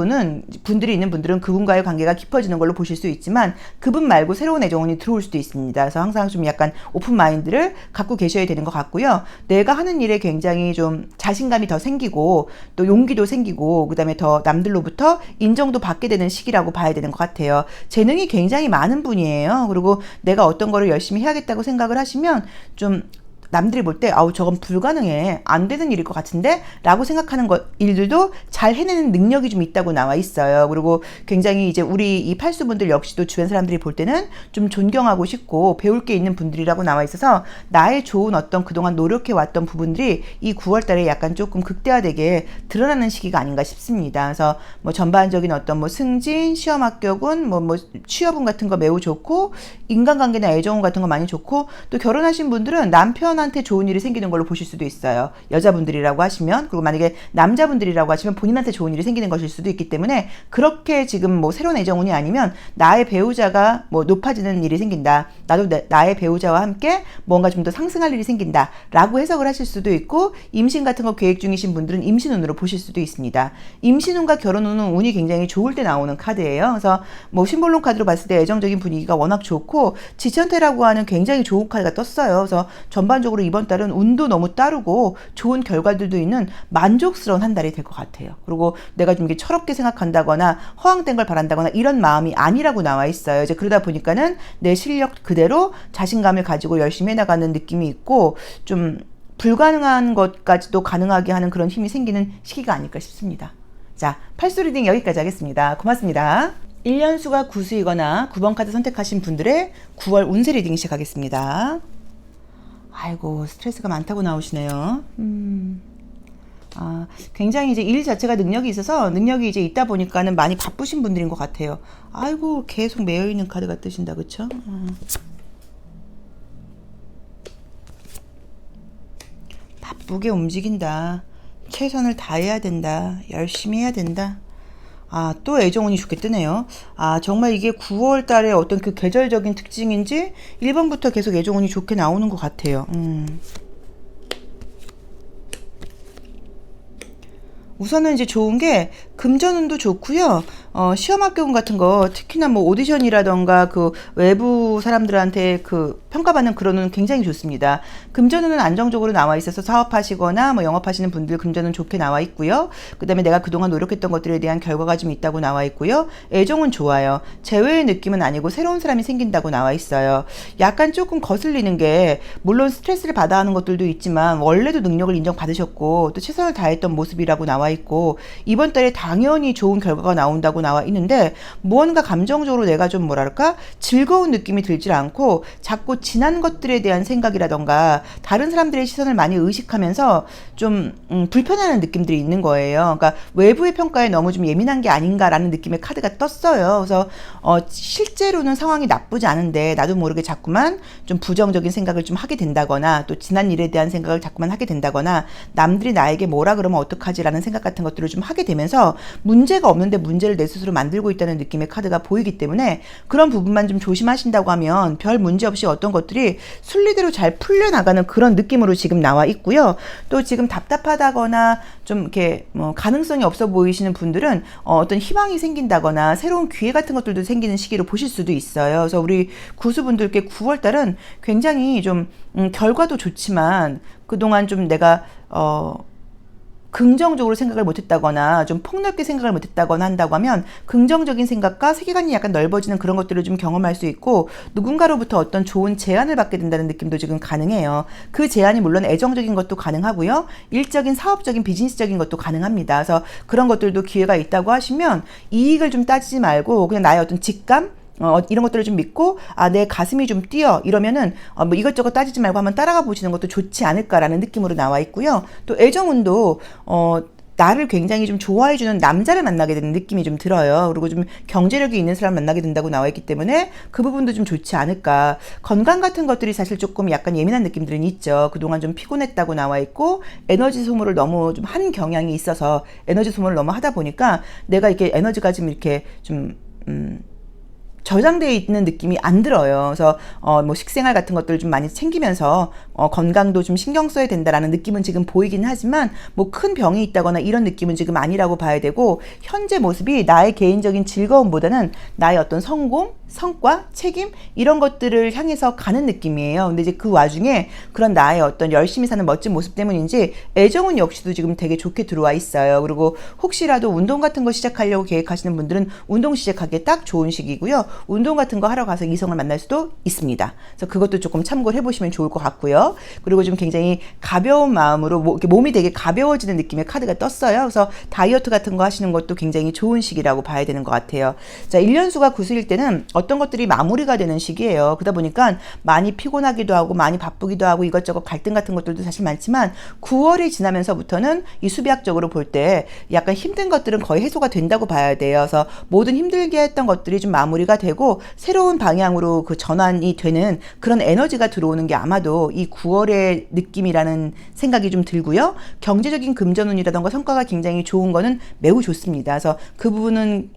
분들이 있는 분들은 그분과의 관계가 깊어지는 걸로 보실 수 있지만 그분 말고 새로운 애정운이 들어올 수도 있습니다. 그래서 항상 좀 약간 오픈 마인드를 갖고 계셔야 되는 것 같고요. 내가 하는 일에 굉장히 좀 자신감이 더 생기고 또 용기도 생기고 그다음에 더 남들로부터 인정도 받게 되는 시기라고 봐야 되는 것 같아요. 재능이 굉장히 많은 분이에요. 그리고 내가 어떤 거를 열심히 해야겠다고 생각을 하시면 좀 남들이 볼 때 저건 불가능해 안 되는 일일 것 같은데 라고 생각하는 일들도 잘 해내는 능력이 좀 있다고 나와 있어요. 그리고 굉장히 이제 우리 이 팔수분들 역시도 주변 사람들이 볼 때는 좀 존경하고 싶고 배울 게 있는 분들이라고 나와 있어서 나의 좋은 어떤 그동안 노력해 왔던 부분들이 이 9월 달에 약간 조금 극대화되게 드러나는 시기가 아닌가 싶습니다. 그래서 뭐 전반적인 어떤 뭐 승진, 시험 합격운, 뭐 취업운 같은 거 매우 좋고 인간관계나 애정운 같은 거 많이 좋고 또 결혼하신 분들은 남편한테 좋은 일이 생기는 걸로 보실 수도 있어요. 여자분들이라고 하시면 그리고 만약에 남자분들이라고 하시면 본인한테 좋은 일이 생기는 것일 수도 있기 때문에 그렇게 지금 뭐 새로운 애정운이 아니면 나의 배우자가 뭐 높아지는 일이 생긴다. 나도 나의 배우자와 함께 뭔가 좀 더 상승할 일이 생긴다 라고 해석을 하실 수도 있고 임신 같은 거 계획 중이신 분들은 임신운으로 보실 수도 있습니다. 임신운과 결혼운은 운이 굉장히 좋을 때 나오는 카드예요. 그래서 뭐 심볼론 카드로 봤을 때 애정적인 분위기가 워낙 좋고 지천태라고 하는 굉장히 좋은 카드가 떴어요. 그래서 전반적으로 이번 달은 운도 너무 따르고 좋은 결과들도 있는 만족스러운 한 달이 될 것 같아요. 그리고 내가 좀 이게 철없게 생각한다거나 허황된 걸 바란다거나 이런 마음이 아니라고 나와 있어요. 이제 그러다 보니까는 내 실력 그대로 자신감을 가지고 열심히 해나가는 느낌이 있고 좀 불가능한 것까지도 가능하게 하는 그런 힘이 생기는 시기가 아닐까 싶습니다. 자, 팔수 리딩 여기까지 하겠습니다. 고맙습니다. 1년수가 구수이거나 9번 카드 선택하신 분들의 9월 운세 리딩 시작하겠습니다. 아이고 스트레스가 많다고 나오시네요. 굉장히 이제 일 자체가 능력이 있어서 능력이 이제 있다 보니까는 많이 바쁘신 분들인 것 같아요. 아이고 계속 매여있는 카드가 뜨신다 그쵸? 바쁘게 움직인다. 최선을 다해야 된다. 열심히 해야 된다. 아, 또 애정운이 좋게 뜨네요. 아, 정말 이게 9월 달에 어떤 그 계절적인 특징인지 1번부터 계속 애정운이 좋게 나오는 것 같아요. 우선은 이제 좋은 게 금전운도 좋고요. 시험 합격운 같은 거 특히나 뭐 오디션이라던가 그 외부 사람들한테 그 평가받는 그런 운은 굉장히 좋습니다. 금전운은 안정적으로 나와 있어서 사업하시거나 뭐 영업하시는 분들 금전운 좋게 나와 있고요. 그 다음에 내가 그동안 노력했던 것들에 대한 결과가 좀 있다고 나와 있고요. 애정은 좋아요. 재회의 느낌은 아니고 새로운 사람이 생긴다고 나와 있어요. 약간 조금 거슬리는 게 물론 스트레스를 받아 하는 것들도 있지만 원래도 능력을 인정받으셨고 또 최선을 다했던 모습이라고 나와 있고 이번 달에 당연히 좋은 결과가 나온다고 나와 있는데 무언가 감정적으로 내가 좀 뭐랄까 즐거운 느낌이 들질 않고 자꾸 지난 것들에 대한 생각이라던가 다른 사람들의 시선을 많이 의식하면서 좀 불편해하는 느낌들이 있는 거예요. 그러니까 외부의 평가에 너무 좀 예민한 게 아닌가라는 느낌의 카드가 떴어요. 그래서 실제로는 상황이 나쁘지 않은데 나도 모르게 자꾸만 좀 부정적인 생각을 좀 하게 된다거나 또 지난 일에 대한 생각을 자꾸만 하게 된다거나 남들이 나에게 뭐라 그러면 어떡하지라는 생각 같은 것들을 좀 하게 되면서 문제가 없는데 문제를 내 스스로 만들고 있다는 느낌의 카드가 보이기 때문에 그런 부분만 좀 조심하신다고 하면 별 문제 없이 어떤 것들이 순리대로 잘 풀려나가는 그런 느낌으로 지금 나와 있고요. 또 지금 답답하다거나 좀 이렇게 뭐 가능성이 없어 보이시는 분들은 어떤 희망이 생긴다거나 새로운 기회 같은 것들도 생기는 시기로 보실 수도 있어요. 그래서 우리 구수분들께 9월달은 굉장히 좀 결과도 좋지만 그동안 좀 내가 긍정적으로 생각을 못했다거나 좀 폭넓게 생각을 못했다거나 한다고 하면 긍정적인 생각과 세계관이 약간 넓어지는 그런 것들을 좀 경험할 수 있고 누군가로부터 어떤 좋은 제안을 받게 된다는 느낌도 지금 가능해요. 그 제안이 물론 애정적인 것도 가능하고요. 일적인 사업적인 비즈니스적인 것도 가능합니다. 그래서 그런 것들도 기회가 있다고 하시면 이익을 좀 따지지 말고 그냥 나의 어떤 직감 이런 것들을 좀 믿고 내 가슴이 좀 뛰어 이러면은 뭐 이것저것 따지지 말고 한번 따라가 보시는 것도 좋지 않을까라는 느낌으로 나와 있고요. 또 애정운도 나를 굉장히 좀 좋아해주는 남자를 만나게 되는 느낌이 좀 들어요. 그리고 좀 경제력이 있는 사람을 만나게 된다고 나와 있기 때문에 그 부분도 좀 좋지 않을까. 건강 같은 것들이 사실 조금 약간 예민한 느낌들은 있죠. 그동안 좀 피곤했다고 나와 있고 에너지 소모를 너무 좀 한 경향이 있어서 에너지 소모를 너무 하다 보니까 내가 이렇게 에너지가 좀 이렇게 좀 저장되어 있는 느낌이 안 들어요. 그래서 뭐 식생활 같은 것들을 좀 많이 챙기면서 건강도 좀 신경 써야 된다라는 느낌은 지금 보이긴 하지만 뭐 큰 병이 있다거나 이런 느낌은 지금 아니라고 봐야 되고 현재 모습이 나의 개인적인 즐거움보다는 나의 어떤 성공, 성과, 책임 이런 것들을 향해서 가는 느낌이에요. 근데 이제 그 와중에 그런 나의 어떤 열심히 사는 멋진 모습 때문인지 애정은 역시도 지금 되게 좋게 들어와 있어요. 그리고 혹시라도 운동 같은 거 시작하려고 계획하시는 분들은 운동 시작하기에 딱 좋은 시기고요. 운동 같은 거 하러 가서 이성을 만날 수도 있습니다. 그래서 그것도 조금 참고를 해보시면 좋을 것 같고요. 그리고 좀 굉장히 가벼운 마음으로 이렇게 몸이 되게 가벼워지는 느낌의 카드가 떴어요. 그래서 다이어트 같은 거 하시는 것도 굉장히 좋은 시기라고 봐야 되는 것 같아요. 자, 1년수가 구수일 때는 어떤 것들이 마무리가 되는 시기예요. 그러다 보니까 많이 피곤하기도 하고 많이 바쁘기도 하고 이것저것 갈등 같은 것들도 사실 많지만 9월이 지나면서부터는 이 수비학적으로 볼 때 약간 힘든 것들은 거의 해소가 된다고 봐야 돼요. 그래서 모든 힘들게 했던 것들이 좀 마무리가 되고 새로운 방향으로 그 전환이 되는 그런 에너지가 들어오는 게 아마도 이 9월의 느낌이라는 생각이 좀 들고요. 경제적인 금전운이라던가 성과가 굉장히 좋은 거는 매우 좋습니다. 그래서 그 부분은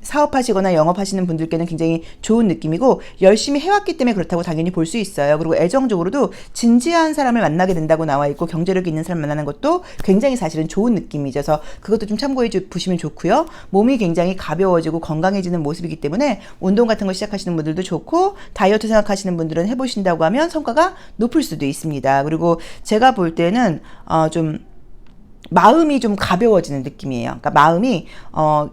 사업하시거나 영업하시는 분들께는 굉장히 좋은 느낌이고 열심히 해왔기 때문에 그렇다고 당연히 볼 수 있어요. 그리고 애정적으로도 진지한 사람을 만나게 된다고 나와 있고 경제력이 있는 사람 만나는 것도 굉장히 사실은 좋은 느낌이죠. 그래서 그것도 좀 참고해 보시면 좋고요. 몸이 굉장히 가벼워지고 건강해지는 모습이기 때문에 운동 같은 거 시작하시는 분들도 좋고 다이어트 생각하시는 분들은 해보신다고 하면 성과가 높을 수도 있습니다. 그리고 제가 볼 때는 좀 마음이 좀 가벼워지는 느낌이에요. 그러니까 마음이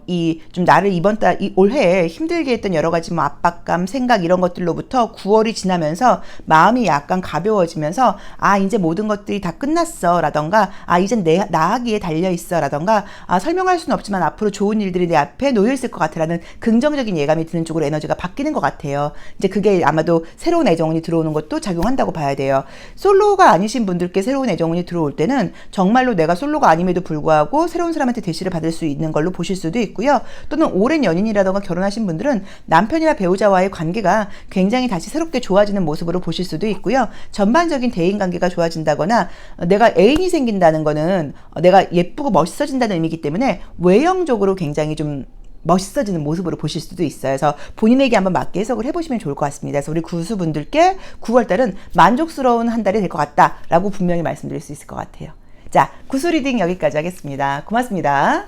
이 좀 나를 이번 달 이 올해에 힘들게 했던 여러 가지 뭐 압박감, 생각 이런 것들로부터 9월이 지나면서 마음이 약간 가벼워지면서 이제 모든 것들이 다 끝났어라던가 이젠 나아기에 달려 있어라던가 설명할 수는 없지만 앞으로 좋은 일들이 내 앞에 놓여 있을 것 같아라는 긍정적인 예감이 드는 쪽으로 에너지가 바뀌는 것 같아요. 이제 그게 아마도 새로운 애정운이 들어오는 것도 작용한다고 봐야 돼요. 솔로가 아니신 분들께 새로운 애정운이 들어올 때는 정말로 내가 솔로가 썩 아님에도 불구하고 새로운 사람한테 대시를 받을 수 있는 걸로 보실 수도 있고요. 또는 오랜 연인이라던가 결혼하신 분들은 남편이나 배우자와의 관계가 굉장히 다시 새롭게 좋아지는 모습으로 보실 수도 있고요. 전반적인 대인관계가 좋아진다거나 내가 애인이 생긴다는 거는 내가 예쁘고 멋있어진다는 의미이기 때문에 외형적으로 굉장히 좀 멋있어지는 모습으로 보실 수도 있어요. 그래서 본인에게 한번 맞게 해석을 해보시면 좋을 것 같습니다. 그래서 우리 구수분들께 9월달은 만족스러운 한 달이 될 것 같다라고 분명히 말씀드릴 수 있을 것 같아요. 자, 구수 리딩 여기까지 하겠습니다. 고맙습니다.